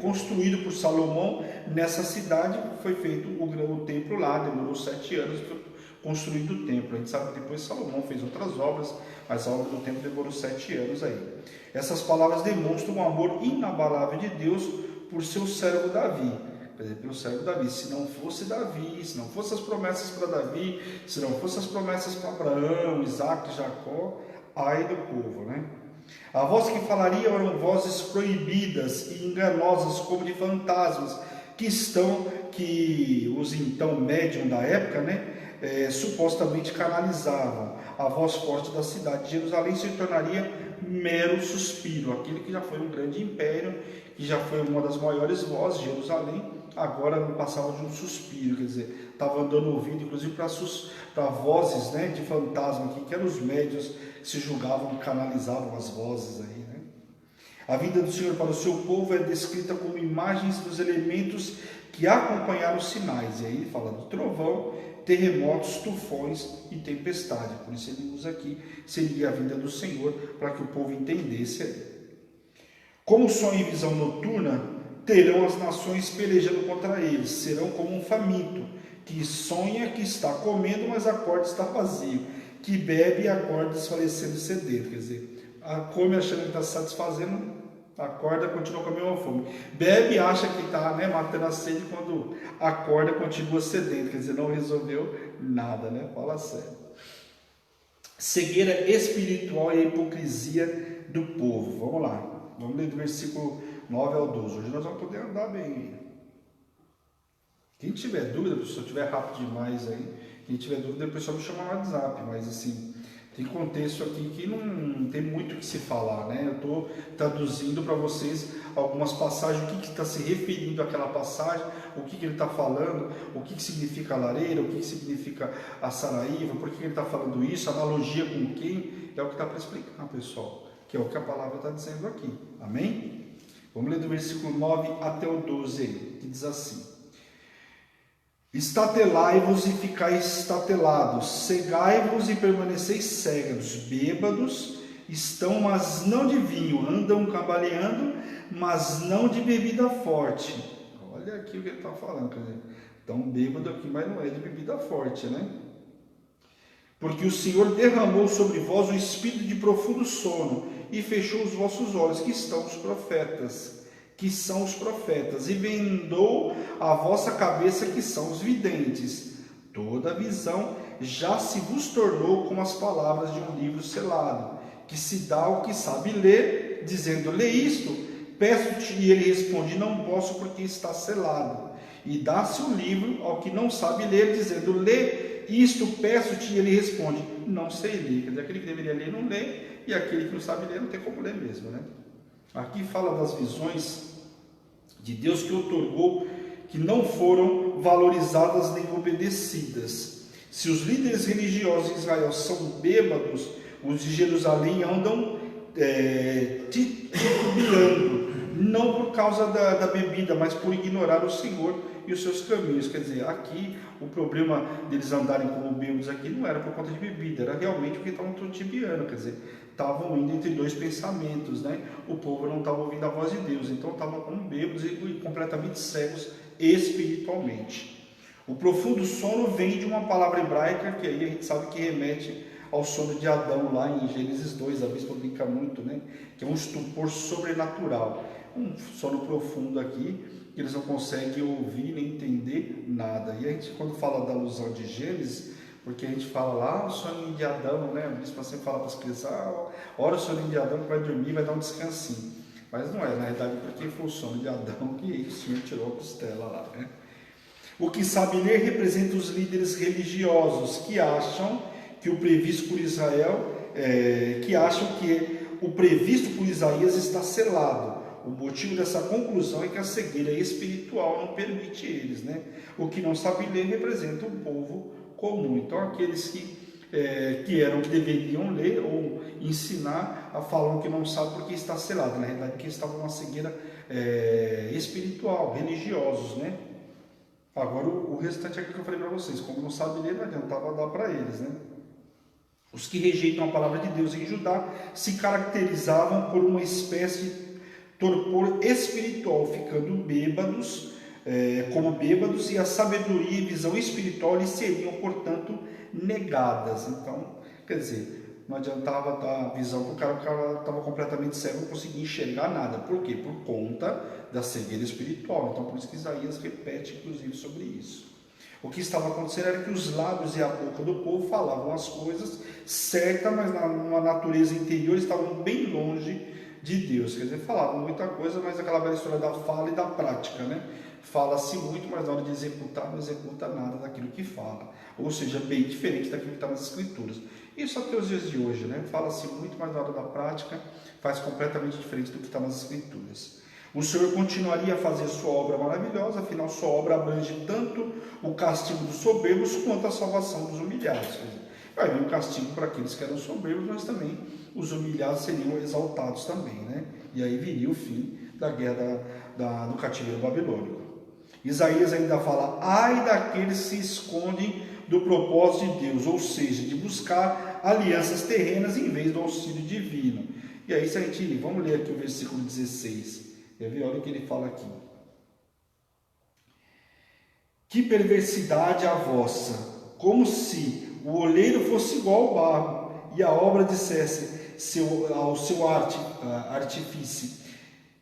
construído por Salomão, nessa cidade foi feito o templo lá, demorou 7 anos para construído o templo. A gente sabe que depois Salomão fez outras obras, mas a obra do templo demorou 7 anos aí. Essas palavras demonstram o amor inabalável de Deus por seu servo Davi. Quer dizer, pelo servo Davi. Se não fosse Davi, se não fossem as promessas para Davi, se não fossem as promessas para Abraão, Isaac, Jacó, ai do povo, né? A voz que falaria eram vozes proibidas e enganosas, como de fantasmas, que os então médium da época, né, supostamente canalizavam. A voz forte da cidade de Jerusalém se tornaria mero suspiro. Aquele que já foi um grande império, que já foi uma das maiores vozes de Jerusalém, agora não passava de um suspiro, quer dizer, estava dando ouvido, inclusive para vozes, né, de fantasma aqui, que eram os médios que se julgavam, canalizavam as vozes aí, né? A vinda do Senhor para o seu povo é descrita como imagens dos elementos que acompanharam os sinais, e aí ele fala do trovão, terremotos, tufões e tempestade. Por isso ele usa aqui, seria a vinda do Senhor, para que o povo entendesse aí. Como sonho e visão noturna, terão as nações pelejando contra eles, serão como um faminto, que sonha que está comendo, mas acorda está vazio, que bebe e acorda desfalecendo sedento. Quer dizer, come achando que está se satisfazendo, acorda, continua com a mesma fome. Bebe, acha que está, né, matando a sede, quando acorda, continua sedento. Quer dizer, não resolveu nada, né? Fala sério. Cegueira espiritual e a hipocrisia do povo. Vamos lá. Vamos ler do versículo 9 ao 12. Hoje nós vamos poder andar bem. Quem tiver dúvida, se eu estiver rápido demais aí, quem tiver dúvida, depois só me chama no WhatsApp. Mas assim, tem contexto aqui que não tem muito o que se falar, né? Eu estou traduzindo para vocês algumas passagens, o que está se referindo àquela passagem, o que ele está falando, o que significa a lareira, o que significa a saraíva, por que ele está falando isso, analogia com quem, é o que está para explicar, pessoal, que é o que a palavra está dizendo aqui. Amém? Vamos ler do versículo 9 até o 12 aí, que diz assim: Estatelai-vos e ficai estatelados, cegai-vos e permaneceis cegos, bêbados estão, mas não de vinho, andam cambaleando, mas não de bebida forte. Olha aqui o que ele está falando, quer dizer, estão bêbados aqui, mas não é de bebida forte, né? Porque o Senhor derramou sobre vós um espírito de profundo sono e fechou os vossos olhos, que são os profetas, e vendou a vossa cabeça, que são os videntes. Toda visão já se vos tornou como as palavras de um livro selado, que se dá ao que sabe ler, dizendo: lê isto, peço-te, e ele responde: não posso, porque está selado. E dá-se o livro ao que não sabe ler, dizendo: lê isto, peço-te, e ele responde: não sei ler. Quer dizer, aquele que deveria ler não lê, e aquele que não sabe ler não tem como ler mesmo, né? Aqui fala das visões de Deus que outorgou, que não foram valorizadas nem obedecidas. Se os líderes religiosos de Israel são bêbados, os de Jerusalém andam titubeando, não por causa da bebida, mas por ignorar o Senhor e os seus caminhos. Quer dizer, aqui o problema deles andarem como bêbados aqui não era por conta de bebida, era realmente porque estavam titubeando, quer dizer, estavam indo entre dois pensamentos, né? O povo não estava ouvindo a voz de Deus, então estavam como bêbados e completamente cegos espiritualmente. O profundo sono vem de uma palavra hebraica que aí a gente sabe que remete ao sono de Adão lá em Gênesis 2, a Bispo brinca muito, né? Que é um estupor sobrenatural, um sono profundo aqui, que eles não conseguem ouvir nem entender nada. E a gente, quando fala da alusão de Gênesis, porque a gente fala lá, o soninho de Adão, né? O bispo sempre fala para as crianças, ora o soninho de Adão que vai dormir, vai dar um descansinho. Mas não é, na verdade, porque foi o sono de Adão que o Senhor tirou a costela lá, né? O que sabe ler representa os líderes religiosos que acham que o previsto por Israel, que acham que o previsto por Isaías está selado. O motivo dessa conclusão é que a cegueira espiritual não permite eles, né? O que não sabe ler representa o povo comum. Então aqueles que deveriam ler ou ensinar, falam que não sabem porque está selado. Na realidade, porque estavam numa cegueira espiritual, religiosos, né? Agora o restante é aquilo que eu falei para vocês. Como não sabe ler, não adiantava dar para eles, né? Os que rejeitam a palavra de Deus em Judá se caracterizavam por uma espécie de torpor espiritual, ficando bêbados, como bêbados, e a sabedoria e visão espiritual lhes seriam, portanto, negadas. Então, quer dizer, não adiantava dar a visão para o cara estava completamente cego, não conseguia enxergar nada. Por quê? Por conta da cegueira espiritual. Então, por isso que Isaías repete, inclusive, sobre isso. O que estava acontecendo era que os lábios e a boca do povo falavam as coisas certas, mas numa natureza interior estavam bem longe de Deus. Quer dizer, falavam muita coisa, mas aquela velha história da fala e da prática, né? Fala-se muito, mas na hora de executar, não executa nada daquilo que fala. Ou seja, bem diferente daquilo que está nas Escrituras. Isso até os dias de hoje, né? Fala-se muito, mas na hora da prática faz completamente diferente do que está nas Escrituras. O Senhor continuaria a fazer sua obra maravilhosa, afinal sua obra abrange tanto o castigo dos soberbos quanto a salvação dos humilhados. Vai vir um castigo para aqueles que eram soberbos, mas também os humilhados seriam exaltados também, né? E aí viria o fim da guerra do cativeiro babilônico. Isaías ainda fala, ai daqueles que se escondem do propósito de Deus, ou seja, de buscar alianças terrenas em vez do auxílio divino. E aí se a gente, vamos ler aqui o versículo 16, quer ver? Olha o que ele fala aqui. Que perversidade a vossa, como se o oleiro fosse igual ao barro, e a obra dissesse ao seu artífice,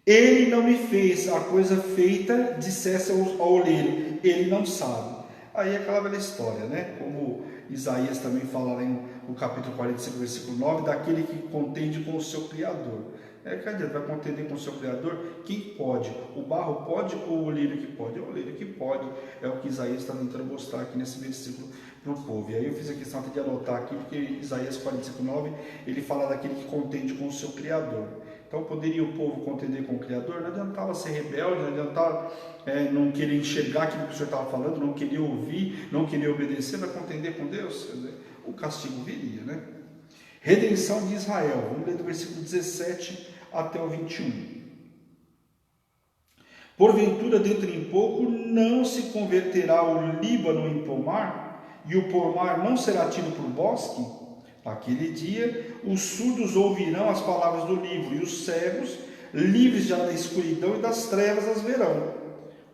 ele não me fez, a coisa feita dissesse ao oleiro, ele não sabe. Aí é aquela velha história, né? Como Isaías também fala lá no capítulo 45, versículo 9, daquele que contende com o seu Criador. Que adianta, vai contender com o seu Criador? Quem pode? O barro pode ou o oleiro que pode? É o oleiro que pode, é o que Isaías está tentando mostrar aqui nesse versículo para o povo. E aí eu fiz a questão até de anotar aqui, porque Isaías 45, 9, ele fala daquele que contende com o seu Criador. Então poderia o povo contender com o Criador? Não adiantava ser rebelde, não adiantava não querer enxergar aquilo que o Senhor estava falando, não querer ouvir, não querer obedecer, vai contender com Deus? Quer dizer, o castigo viria, né? Redenção de Israel, vamos ler do versículo 17 até o 21. Porventura, dentro em pouco, não se converterá o Líbano em pomar, e o pomar não será tido por bosque? Naquele dia, os surdos ouvirão as palavras do livro, e os cegos, livres já da escuridão e das trevas, as verão.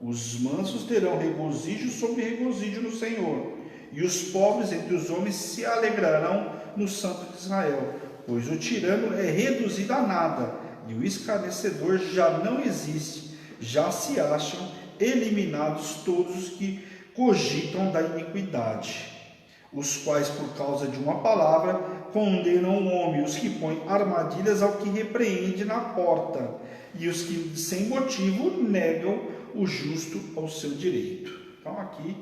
Os mansos terão regozijo sobre regozijo no Senhor, e os pobres entre os homens se alegrarão no Santo de Israel, pois o tirano é reduzido a nada, e o escarnecedor já não existe, já se acham eliminados todos os que cogitam da iniquidade, os quais por causa de uma palavra condenam o homem, os que põem armadilhas ao que repreende na porta, e os que sem motivo negam o justo ao seu direito. Então aqui,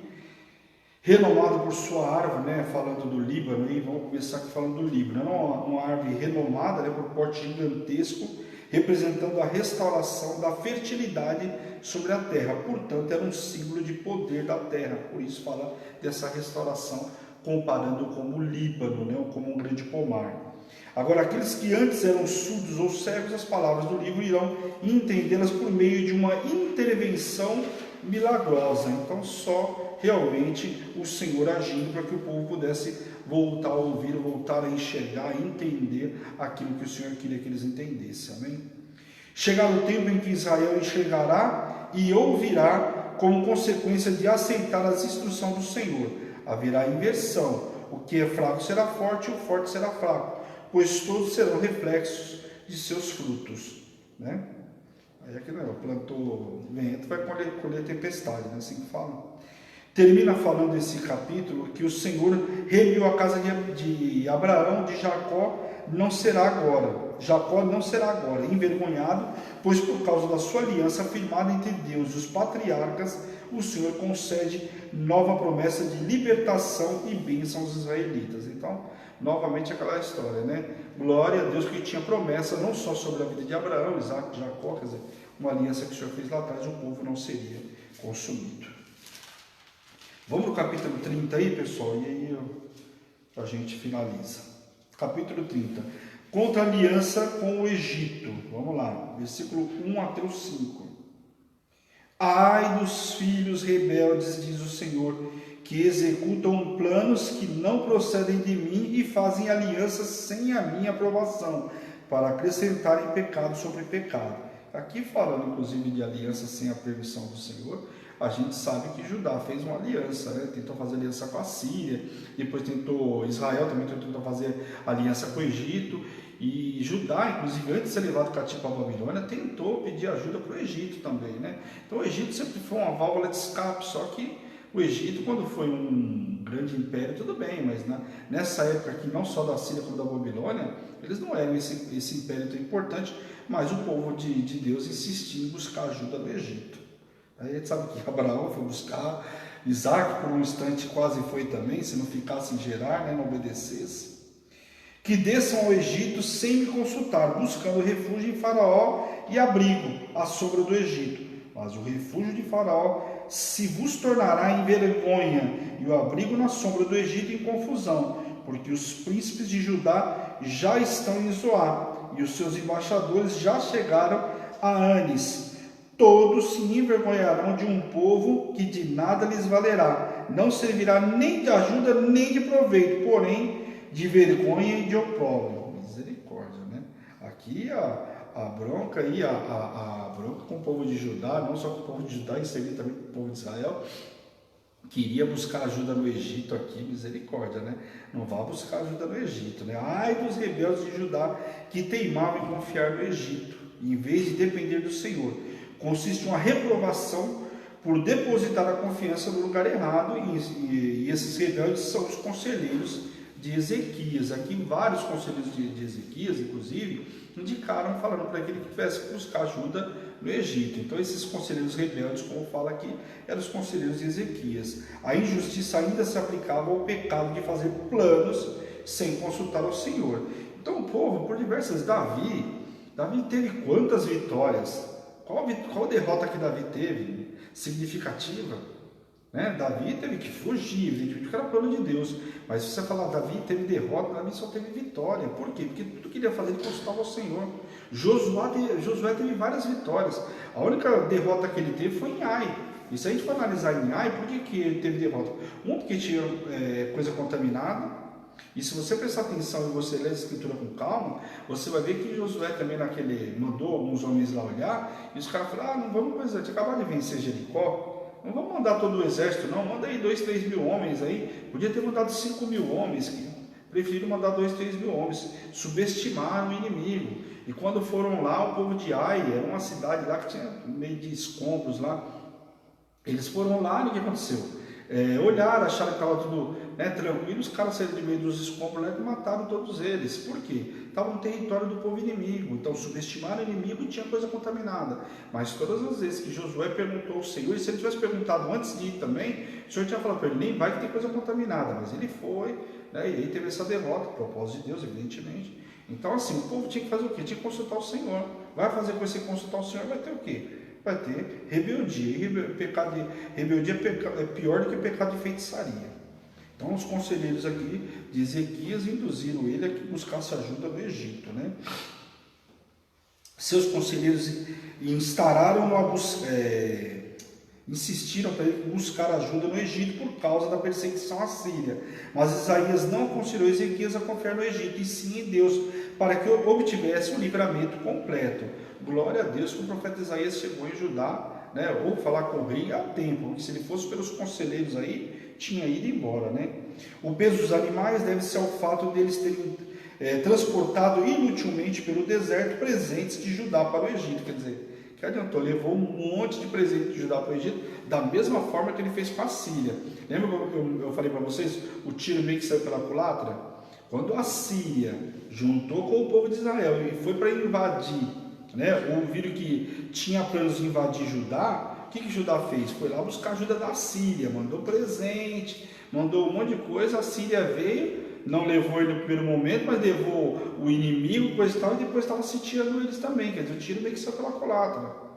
renomado por sua árvore, né, falando do Líbano, e vamos começar aqui falando do Líbano, uma árvore renomada, né, por porte gigantesco, representando a restauração da fertilidade sobre a terra, portanto era um símbolo de poder da terra, por isso fala dessa restauração, comparando como o Líbano, né, como um grande pomar. Agora, aqueles que antes eram surdos ou cegos, as palavras do livro irão entendê-las por meio de uma intervenção milagrosa. Então, só realmente o Senhor agindo para que o povo pudesse voltar a ouvir, voltar a enxergar, entender aquilo que o Senhor queria que eles entendessem. Amém? Chegará o tempo em que Israel enxergará e ouvirá como consequência de aceitar as instruções do Senhor. Haverá inversão. O que é fraco será forte e o forte será fraco, pois todos serão reflexos de seus frutos. Né? Aí aqui não é, plantou vento, vai colher tempestade, né? Assim que fala. Termina falando esse capítulo que o Senhor remiu a casa de Abraão, de Jacó, não será agora. Jacó não será agora envergonhado, pois por causa da sua aliança firmada entre Deus e os patriarcas, o Senhor concede nova promessa de libertação e bênção aos israelitas. Então, novamente aquela história, né? Glória a Deus que tinha promessa não só sobre a vida de Abraão, Isaac, Jacó, quer dizer, uma aliança que o Senhor fez lá atrás, o povo não seria consumido. Vamos no capítulo 30 aí, pessoal, e aí a gente finaliza. Capítulo 30. Contra a aliança com o Egito. Vamos lá, versículo 1 até o 5. Ai dos filhos rebeldes, diz o Senhor, que executam planos que não procedem de mim e fazem alianças sem a minha aprovação, para acrescentarem pecado sobre pecado. Aqui falando inclusive de aliança sem a permissão do Senhor, a gente sabe que Judá fez uma aliança, né? Tentou fazer aliança com a Síria, depois Israel também tentou fazer aliança com o Egito, e Judá, inclusive antes de ser levado cativo para a Babilônia, tentou pedir ajuda para o Egito também, né? Então o Egito sempre foi uma válvula de escape, só que o Egito, quando foi um grande império, tudo bem, mas nessa época aqui, não só da Síria como da Babilônia, eles não eram esse império tão importante, mas o povo de Deus insistia em buscar ajuda no Egito. Aí a gente sabe que Abraão foi buscar, Isaac por um instante quase foi também, se não ficasse em Gerar, né, não obedecesse. Que desçam ao Egito sem me consultar, buscando refúgio em Faraó e abrigo à sombra do Egito. Mas o refúgio de Faraó se vos tornará em vergonha, e o abrigo na sombra do Egito em confusão, porque os príncipes de Judá já estão em Zoar, e os seus embaixadores já chegaram a Anis. Todos se envergonharão de um povo que de nada lhes valerá, não servirá nem de ajuda nem de proveito, porém de vergonha e de opróbrio. Misericórdia, né? Aqui a bronca e a bronca com o povo de Judá, não só com o povo de Judá, e servir também com o povo de Israel, queria buscar ajuda no Egito aqui, misericórdia, né? Não vá buscar ajuda no Egito, né? Ai dos rebeldes de Judá que teimavam em confiar no Egito, em vez de depender do Senhor. Consiste em uma reprovação por depositar a confiança no lugar errado, e esses rebeldes são os conselheiros de Ezequias. Aqui vários conselheiros de Ezequias, inclusive, indicaram, falando para aquele que tivesse que buscar ajuda no Egito. Então esses conselheiros rebeldes, como fala aqui, eram os conselheiros de Ezequias. A injustiça ainda se aplicava ao pecado de fazer planos sem consultar ao Senhor. Então o povo, por diversas, Davi teve quantas vitórias? Qual derrota que Davi teve significativa? Né? Davi teve que fugir, evidentemente, porque era plano de Deus. Mas se você falar Davi teve derrota, Davi só teve vitória. Por quê? Porque tudo que ele ia fazer, ele consultava ao Senhor. Josué teve várias vitórias. A única derrota que ele teve foi em Ai. E se a gente for analisar em Ai, por que ele teve derrota? Porque tinha coisa contaminada. E se você prestar atenção e você ler a escritura com calma, você vai ver que Josué também mandou alguns homens lá olhar, e os caras falaram, não vamos fazer, tinha acabado de vencer Jericó, não vamos mandar todo o exército não, manda aí 2, 3 mil homens aí, podia ter mandado 5 mil homens, preferiram mandar 2, 3 mil homens, subestimaram o inimigo. E quando foram lá, o povo de Ai, era uma cidade lá que tinha meio de escombros lá, eles foram lá e o que aconteceu? Olharam, acharam que estava tudo tranquilo, os caras saíram de meio dos escombros e mataram todos eles. Por quê? Estava no território do povo inimigo, então subestimaram o inimigo e tinha coisa contaminada. Mas todas as vezes que Josué perguntou ao Senhor, e se ele tivesse perguntado antes de ir também, o Senhor tinha falado para ele, nem vai que tem coisa contaminada, mas ele foi, e aí teve essa derrota, propósito de Deus, evidentemente. Então assim, o povo tinha que fazer o quê? Tinha que consultar o Senhor. Vai fazer com esse consultar o Senhor, vai ter o quê? Vai ter rebeldia. E rebeldia é pior do que pecado de feitiçaria. Então os conselheiros aqui de Ezequias induziram ele a que buscasse ajuda no Egito, né? Seus conselheiros instauraram insistiram para ele buscar ajuda no Egito por causa da perseguição assíria. Mas Isaías não aconselhou Ezequias a confiar no Egito, e sim em Deus, para que obtivesse um livramento completo. Glória a Deus que o profeta Isaías chegou em Judá, né, ou falar com o rei a tempo, porque se ele fosse pelos conselheiros aí, tinha ido embora, né? O peso dos animais deve-se ao fato deles terem transportado inutilmente pelo deserto presentes de Judá para o Egito. Quer dizer, que adiantou? Levou um monte de presente de Judá para o Egito, da mesma forma que ele fez com a Síria. Lembra que eu falei para vocês, o tiro meio que saiu pela culatra? Quando a Síria juntou com o povo de Israel e foi para invadir, né, ouviram que tinha planos de invadir Judá, o que Judá fez? Foi lá buscar ajuda da Síria, mandou presente, mandou um monte de coisa. A Síria veio, não levou ele no primeiro momento, mas levou o inimigo, coisa e tal, e depois estava sitiando eles também. Quer dizer, o tiro meio que saiu pela culatra.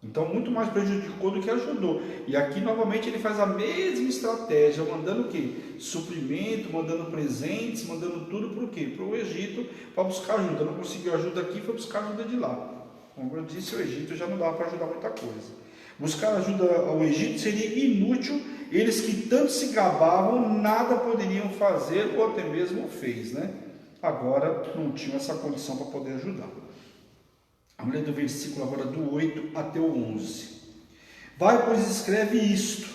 Então, muito mais prejudicou do que ajudou. E aqui, novamente, ele faz a mesma estratégia, mandando o quê? Suprimento, mandando presentes, mandando tudo para o quê? Para o Egito, para buscar ajuda. Não conseguiu ajuda aqui, foi buscar ajuda de lá. Como eu disse, o Egito já não dava para ajudar muita coisa. Buscar ajuda ao Egito seria inútil. Eles que tanto se gabavam, nada poderiam fazer, ou até mesmo fez, né? Agora, não tinham essa condição para poder ajudar. Vamos ler do versículo agora do 8 até o 11. Vai, pois, escreve isto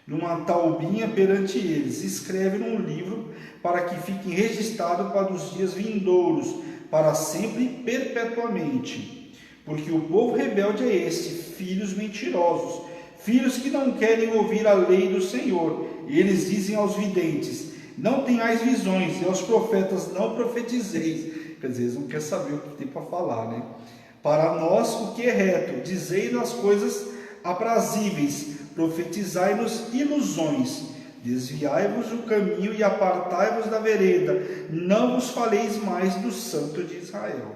numa taubinha perante eles, escreve num livro, para que fique registrado para os dias vindouros, para sempre, perpetuamente. Porque o povo rebelde é este, filhos mentirosos, filhos que não querem ouvir a lei do Senhor. E eles dizem aos videntes: não tenhais visões, e aos profetas não profetizeis. Quer dizer, eles não querem saber o que tem para falar, né? Para nós o que é reto, dizei as coisas aprazíveis, profetizai-nos ilusões, desviai-vos o caminho e apartai-vos da vereda, não vos faleis mais do Santo de Israel.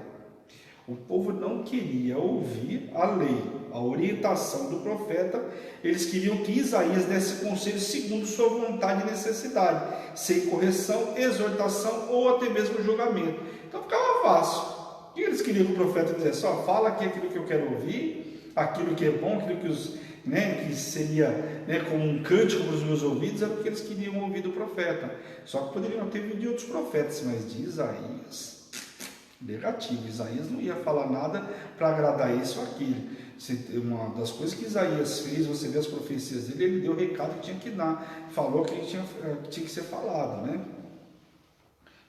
O povo não queria ouvir a lei, a orientação do profeta. Eles queriam que Isaías desse conselho segundo sua vontade e necessidade, sem correção, exortação ou até mesmo julgamento. Então ficava fácil. O que eles queriam que o profeta dissesse? Só fala aqui aquilo que eu quero ouvir, aquilo que é bom, aquilo que seria, né, como um cântico para os meus ouvidos, era o que eles queriam ouvir do profeta. Só que poderiam ter vindo de outros profetas, mas de Isaías, negativo. Isaías não ia falar nada para agradar isso ou aquilo. Uma das coisas que Isaías fez, você vê as profecias dele, ele deu o recado que tinha que dar, falou que tinha que ser falado, né?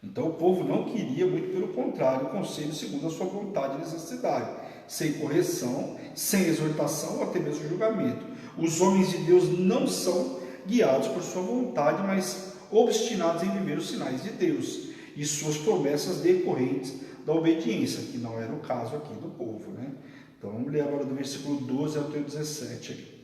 Então o povo não queria, muito pelo contrário, o conselho segundo a sua vontade e necessidade, sem correção, sem exortação ou até mesmo julgamento. Os homens de Deus não são guiados por sua vontade, mas obstinados em viver os sinais de Deus e suas promessas decorrentes da obediência, que não era o caso aqui do povo, né? Então vamos ler agora do versículo 12 até o 17.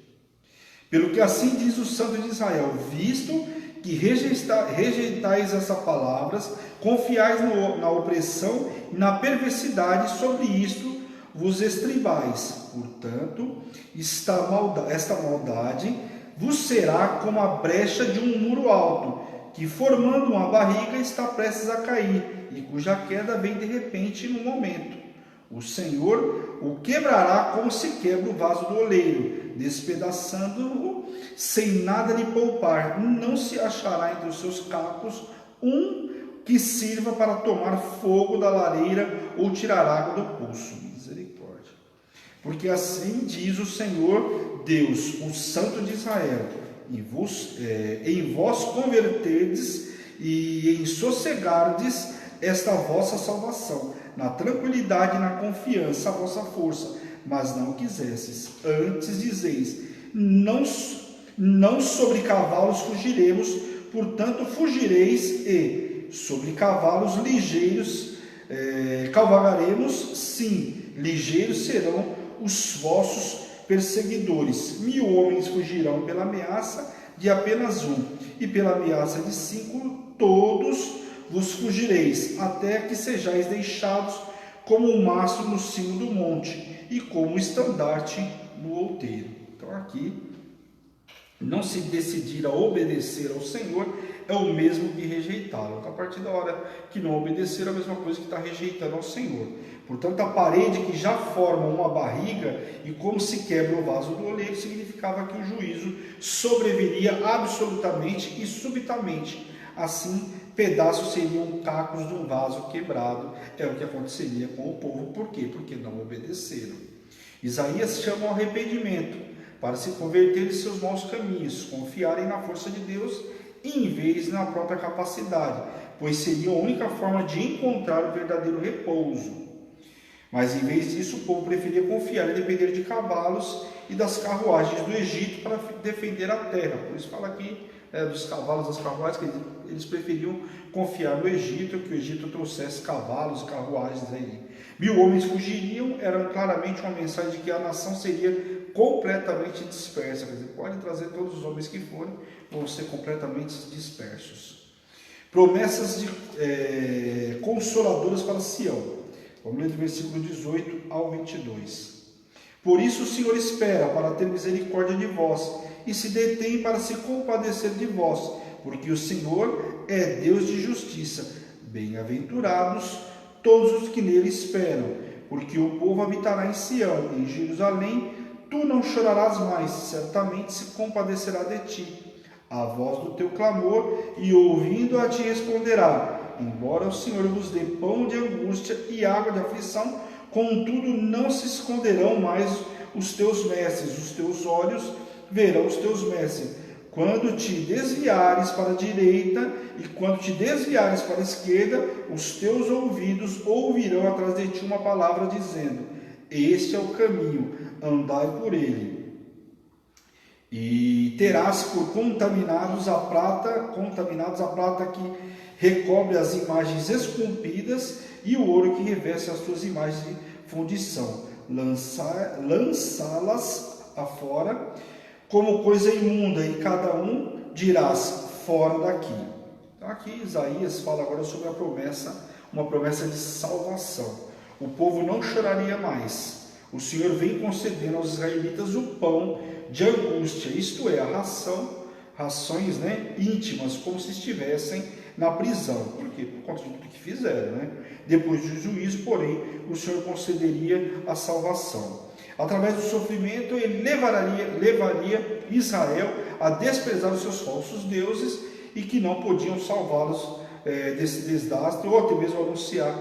Pelo que assim diz o Santo de Israel: visto que rejeitais essas palavras, confiais na opressão e na perversidade, sobre isto vos estribais. Portanto, esta maldade vos será como a brecha de um muro alto, que formando uma barriga está prestes a cair, e cuja queda vem de repente num momento. O Senhor o quebrará como se quebra o vaso do oleiro, despedaçando-o sem nada lhe poupar. Não se achará entre os seus cacos um que sirva para tomar fogo da lareira ou tirar água do poço. Misericórdia. Porque assim diz o Senhor Deus, o Santo de Israel: em vós converterdes e em sossegardes esta vossa salvação, na tranquilidade e na confiança a vossa força, mas não quisestes. Antes dizeis: não sobre cavalos fugiremos, portanto fugireis, e sobre cavalos ligeiros cavalgaremos, sim, ligeiros serão os vossos perseguidores. 1000 homens fugirão pela ameaça de apenas um, e pela ameaça de 5 todos vos fugireis, até que sejais deixados como um mastro no cimo do monte, e como um estandarte no outeiro. Então aqui, não se decidir a obedecer ao Senhor é o mesmo que rejeitá-lo. Então, a partir da hora que não obedecer, é a mesma coisa que está rejeitando ao Senhor. Portanto, a parede que já forma uma barriga e como se quebra o vaso do oleiro, significava que o juízo sobreviria absolutamente e subitamente. Assim, pedaços seriam cacos de um vaso quebrado. É o que aconteceria com o povo. Por quê? Porque não obedeceram. Isaías chama ao arrependimento, para se converterem em seus maus caminhos, confiarem na força de Deus em vez na própria capacidade, pois seria a única forma de encontrar o verdadeiro repouso. Mas em vez disso, o povo preferia confiar e depender de cavalos e das carruagens do Egito para defender a terra. Por isso fala aqui dos cavalos, das carruagens, que eles preferiam confiar no Egito, que o Egito trouxesse cavalos e carruagens aí. 1000 homens fugiriam, era claramente uma mensagem de que a nação seria completamente dispersa. Quer dizer, pode trazer todos os homens que forem, vão ser completamente dispersos. Promessas consoladoras para Sião. Vamos ler do versículo 18 ao 22. Por isso o Senhor espera para ter misericórdia de vós, e se detém para se compadecer de vós, porque o Senhor é Deus de justiça. Bem-aventurados todos os que nele esperam, porque o povo habitará em Sião, em Jerusalém, tu não chorarás mais, certamente se compadecerá de ti. A voz do teu clamor, e ouvindo-a te responderá. Embora o Senhor vos dê pão de angústia e água de aflição, contudo não se esconderão mais os teus mestres, os teus olhos verão os teus mestres. Quando te desviares para a direita e quando te desviares para a esquerda, os teus ouvidos ouvirão atrás de ti uma palavra dizendo: este é o caminho, andai por ele. E terás por contaminados a prata que recobre as imagens esculpidas e o ouro que reveste as tuas imagens de fundição. Lançá-las afora como coisa imunda, e cada um dirás: fora daqui. Então aqui Isaías fala agora sobre a promessa, uma promessa de salvação. O povo não choraria mais. O Senhor vem concedendo aos israelitas o pão de angústia, isto é, rações íntimas, como se estivessem na prisão. Por quê? Por conta de tudo que fizeram. Depois do juízo, porém, o Senhor concederia a salvação. Através do sofrimento, ele levaria Israel a desprezar os seus falsos deuses e que não podiam salvá-los desse desastre, ou até mesmo anunciar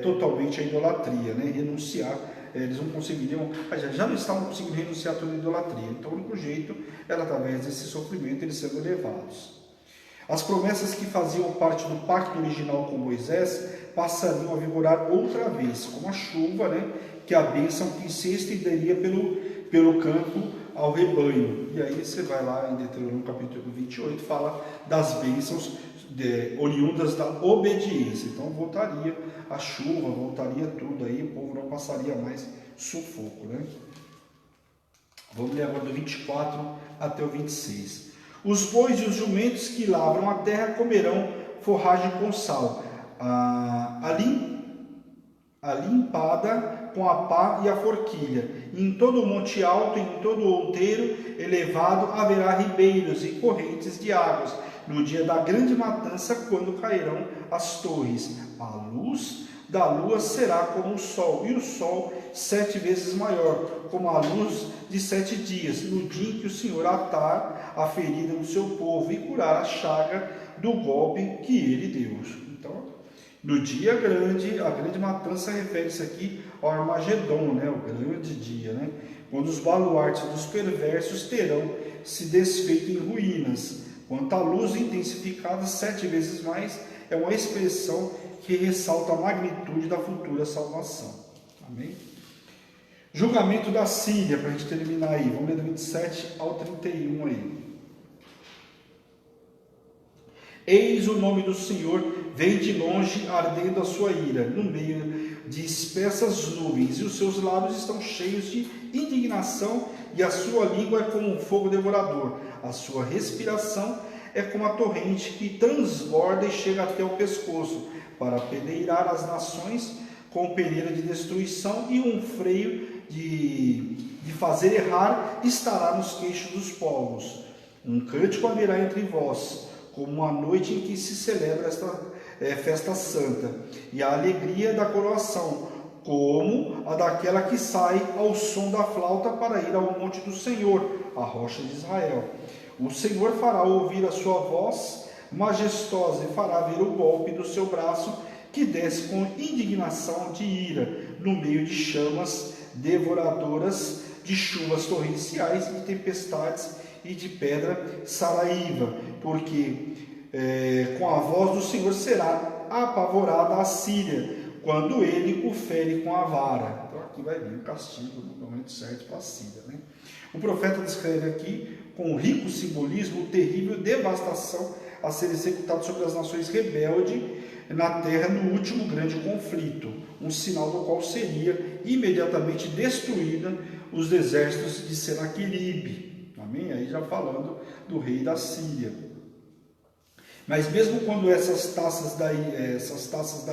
totalmente a idolatria, renunciar. Eles não conseguiriam, já não estavam conseguindo renunciar a toda a idolatria. Então o único jeito era através desse sofrimento eles sendo levados. As promessas que faziam parte do pacto original com Moisés passariam a vigorar outra vez, como a chuva, que é a bênção que se estenderia pelo campo ao rebanho. E aí você vai lá em Deuteronômio capítulo 28, fala das bênçãos oriundas da obediência. Então voltaria a chuva, voltaria tudo aí, o povo não passaria mais sufoco. Vamos ler agora do 24 até o 26. Os bois e os jumentos que lavram a terra comerão forragem com sal, a limpada com a pá e a forquilha. E em todo o monte alto, em todo o outeiro elevado, haverá ribeiros e correntes de águas, no dia da grande matança, quando cairão as torres. A luz da lua será como o sol, e o sol 7 vezes maior, como a luz de 7 dias, no dia em que o Senhor atar a ferida do seu povo e curar a chaga do golpe que ele deu. Então, no dia grande, a grande matança refere-se aqui ao Armagedon, o grande dia, quando os baluartes dos perversos terão se desfeito em ruínas. Quanto à luz intensificada 7 vezes mais, é uma expressão que ressalta a magnitude da futura salvação. Amém? Julgamento da Síria, para a gente terminar aí. Vamos ler do 27 ao 31 aí. Eis o nome do Senhor, vem de longe ardendo a sua ira, no meio de espessas nuvens, e os seus lábios estão cheios de indignação, e a sua língua é como um fogo devorador. A sua respiração é como a torrente que transborda e chega até o pescoço, para peneirar as nações com peneira de destruição, e um freio de fazer errar estará nos queixos dos povos. Um cântico haverá entre vós, como a noite em que se celebra esta festa santa, e a alegria da coroação, como a daquela que sai ao som da flauta para ir ao monte do Senhor, a rocha de Israel. O Senhor fará ouvir a sua voz majestosa e fará ver o golpe do seu braço, que desce com indignação de ira, no meio de chamas devoradoras, de chuvas torrenciais, de tempestades e de pedra saraíva, porque com a voz do Senhor será apavorada a Síria, quando ele o fere com a vara. Então aqui vai vir o castigo no momento certo para a Síria, né? O profeta descreve aqui, com rico simbolismo, o terrível devastação a ser executado sobre as nações rebeldes na terra no último grande conflito, um sinal do qual seria imediatamente destruída os exércitos de Senaqueribe. Amém? Aí já falando do rei da Síria. Mas mesmo quando essas taças da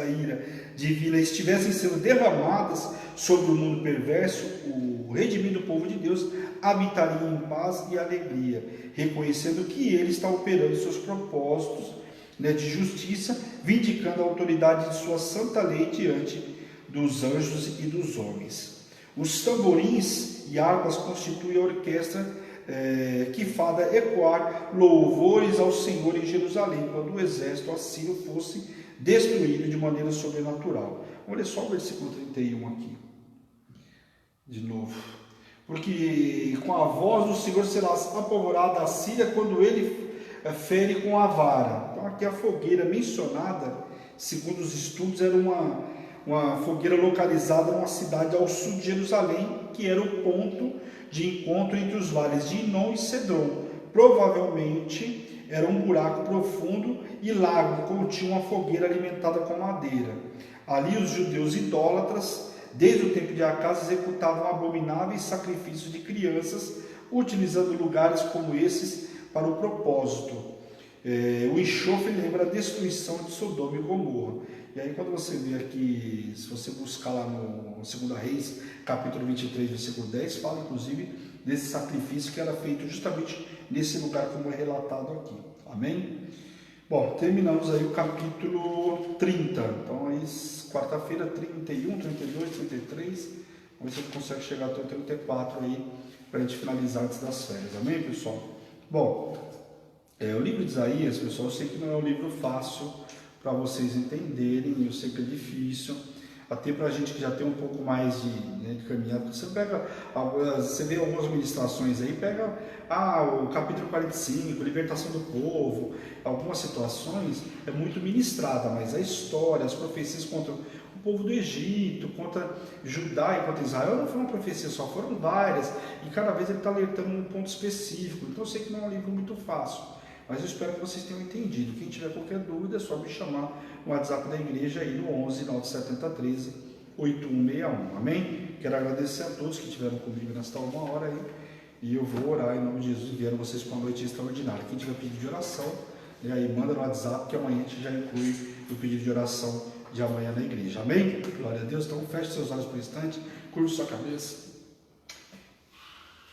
ira divina estivessem sendo derramadas sobre o mundo perverso, o redimido povo de Deus habitaria em paz e alegria, reconhecendo que ele está operando seus propósitos, né, de justiça, vindicando a autoridade de sua santa lei diante dos anjos e dos homens. Os tamborins e harpas constituem a orquestra que fada ecoar louvores ao Senhor em Jerusalém, quando o exército assírio fosse destruído de maneira sobrenatural. Olha só o versículo 31 aqui, de novo. Porque com a voz do Senhor será apavorada a Síria, quando ele fere com a vara. Então aqui a fogueira mencionada, segundo os estudos, era uma fogueira localizada numa cidade ao sul de Jerusalém, que era o ponto de encontro entre os vales de Inom e Cedron. Provavelmente era um buraco profundo e largo, continha uma fogueira alimentada com madeira. Ali os judeus idólatras, desde o tempo de Acaz, executavam abomináveis sacrifícios de crianças, utilizando lugares como esses para o propósito. O enxofre lembra a destruição de Sodoma e Gomorra. E aí quando você vê aqui, se você buscar lá no 2 Reis, capítulo 23, versículo 10, fala inclusive desse sacrifício que era feito justamente nesse lugar como é relatado aqui. Amém? Bom, terminamos aí o capítulo 30. Então aí quarta-feira 31, 32, 33. Vamos ver se a gente consegue chegar até o 34 aí, para a gente finalizar antes das férias. Amém, pessoal? Bom, o livro de Isaías, pessoal, eu sei que não é um livro fácil para vocês entenderem, eu sei que é difícil, até para a gente que já tem um pouco mais de caminhada. Você vê algumas ministrações aí, pega o capítulo 45, libertação do povo, algumas situações é muito ministrada, mas a história, as profecias contra o povo do Egito, contra Judá e contra Israel, não foi uma profecia só, foram várias, e cada vez ele está alertando um ponto específico. Então eu sei que não é um livro muito fácil, mas eu espero que vocês tenham entendido. Quem tiver qualquer dúvida é só me chamar no WhatsApp da igreja aí no 11 970 13 8161. Amém? Quero agradecer a todos que estiveram comigo nesta uma hora aí, e eu vou orar em nome de Jesus, enviando vocês para uma noite extraordinária. Quem tiver pedido de oração, aí manda no WhatsApp, que amanhã a gente já inclui o pedido de oração de amanhã na igreja. Amém? Glória a Deus. Então feche seus olhos por um instante, curva sua cabeça.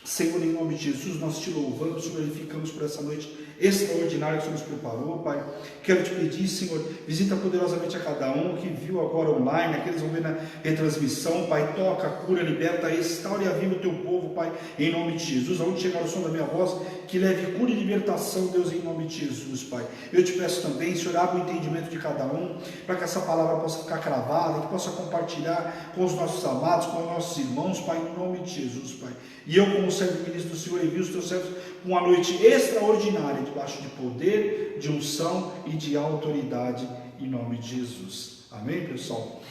Senhor, em nome de Jesus, nós te louvamos, te glorificamos por essa noite extraordinária que o Senhor nos preparou, Pai. Quero te pedir, Senhor, visita poderosamente a cada um que viu agora online, aqueles que vão ver na retransmissão, Pai. Toca, cura, liberta, restaura e aviva o teu povo, Pai, em nome de Jesus. Aonde chegar o som da minha voz, que leve cura e libertação, Deus, em nome de Jesus, Pai. Eu te peço também, Senhor, abre o entendimento de cada um, para que essa palavra possa ficar cravada, que possa compartilhar com os nossos amados, com os nossos irmãos, Pai, em nome de Jesus, Pai. E eu, como servo ministro do Senhor, envio os teus servos com uma noite extraordinária, debaixo de poder, de unção e de autoridade, em nome de Jesus. Amém, pessoal?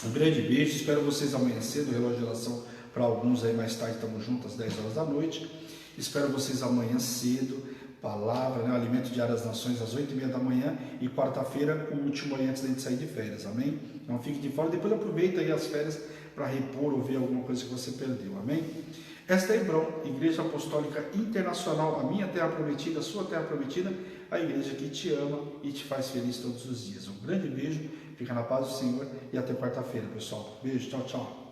Um grande beijo, espero vocês amanhã cedo, relógio de oração para alguns aí mais tarde, estamos juntos às 10 horas da noite. Espero vocês amanhã cedo, palavra, o alimento diário das nações às 8h30 da manhã, e quarta-feira o último aí antes da gente sair de férias, amém? Não fique de fora, depois aproveita aí as férias para repor ou ver alguma coisa que você perdeu, amém? Esta é Hebron, Igreja Apostólica Internacional, a minha terra prometida, a sua terra prometida, a igreja que te ama e te faz feliz todos os dias. Um grande beijo, fica na paz do Senhor e até quarta-feira, pessoal. Beijo, tchau, tchau.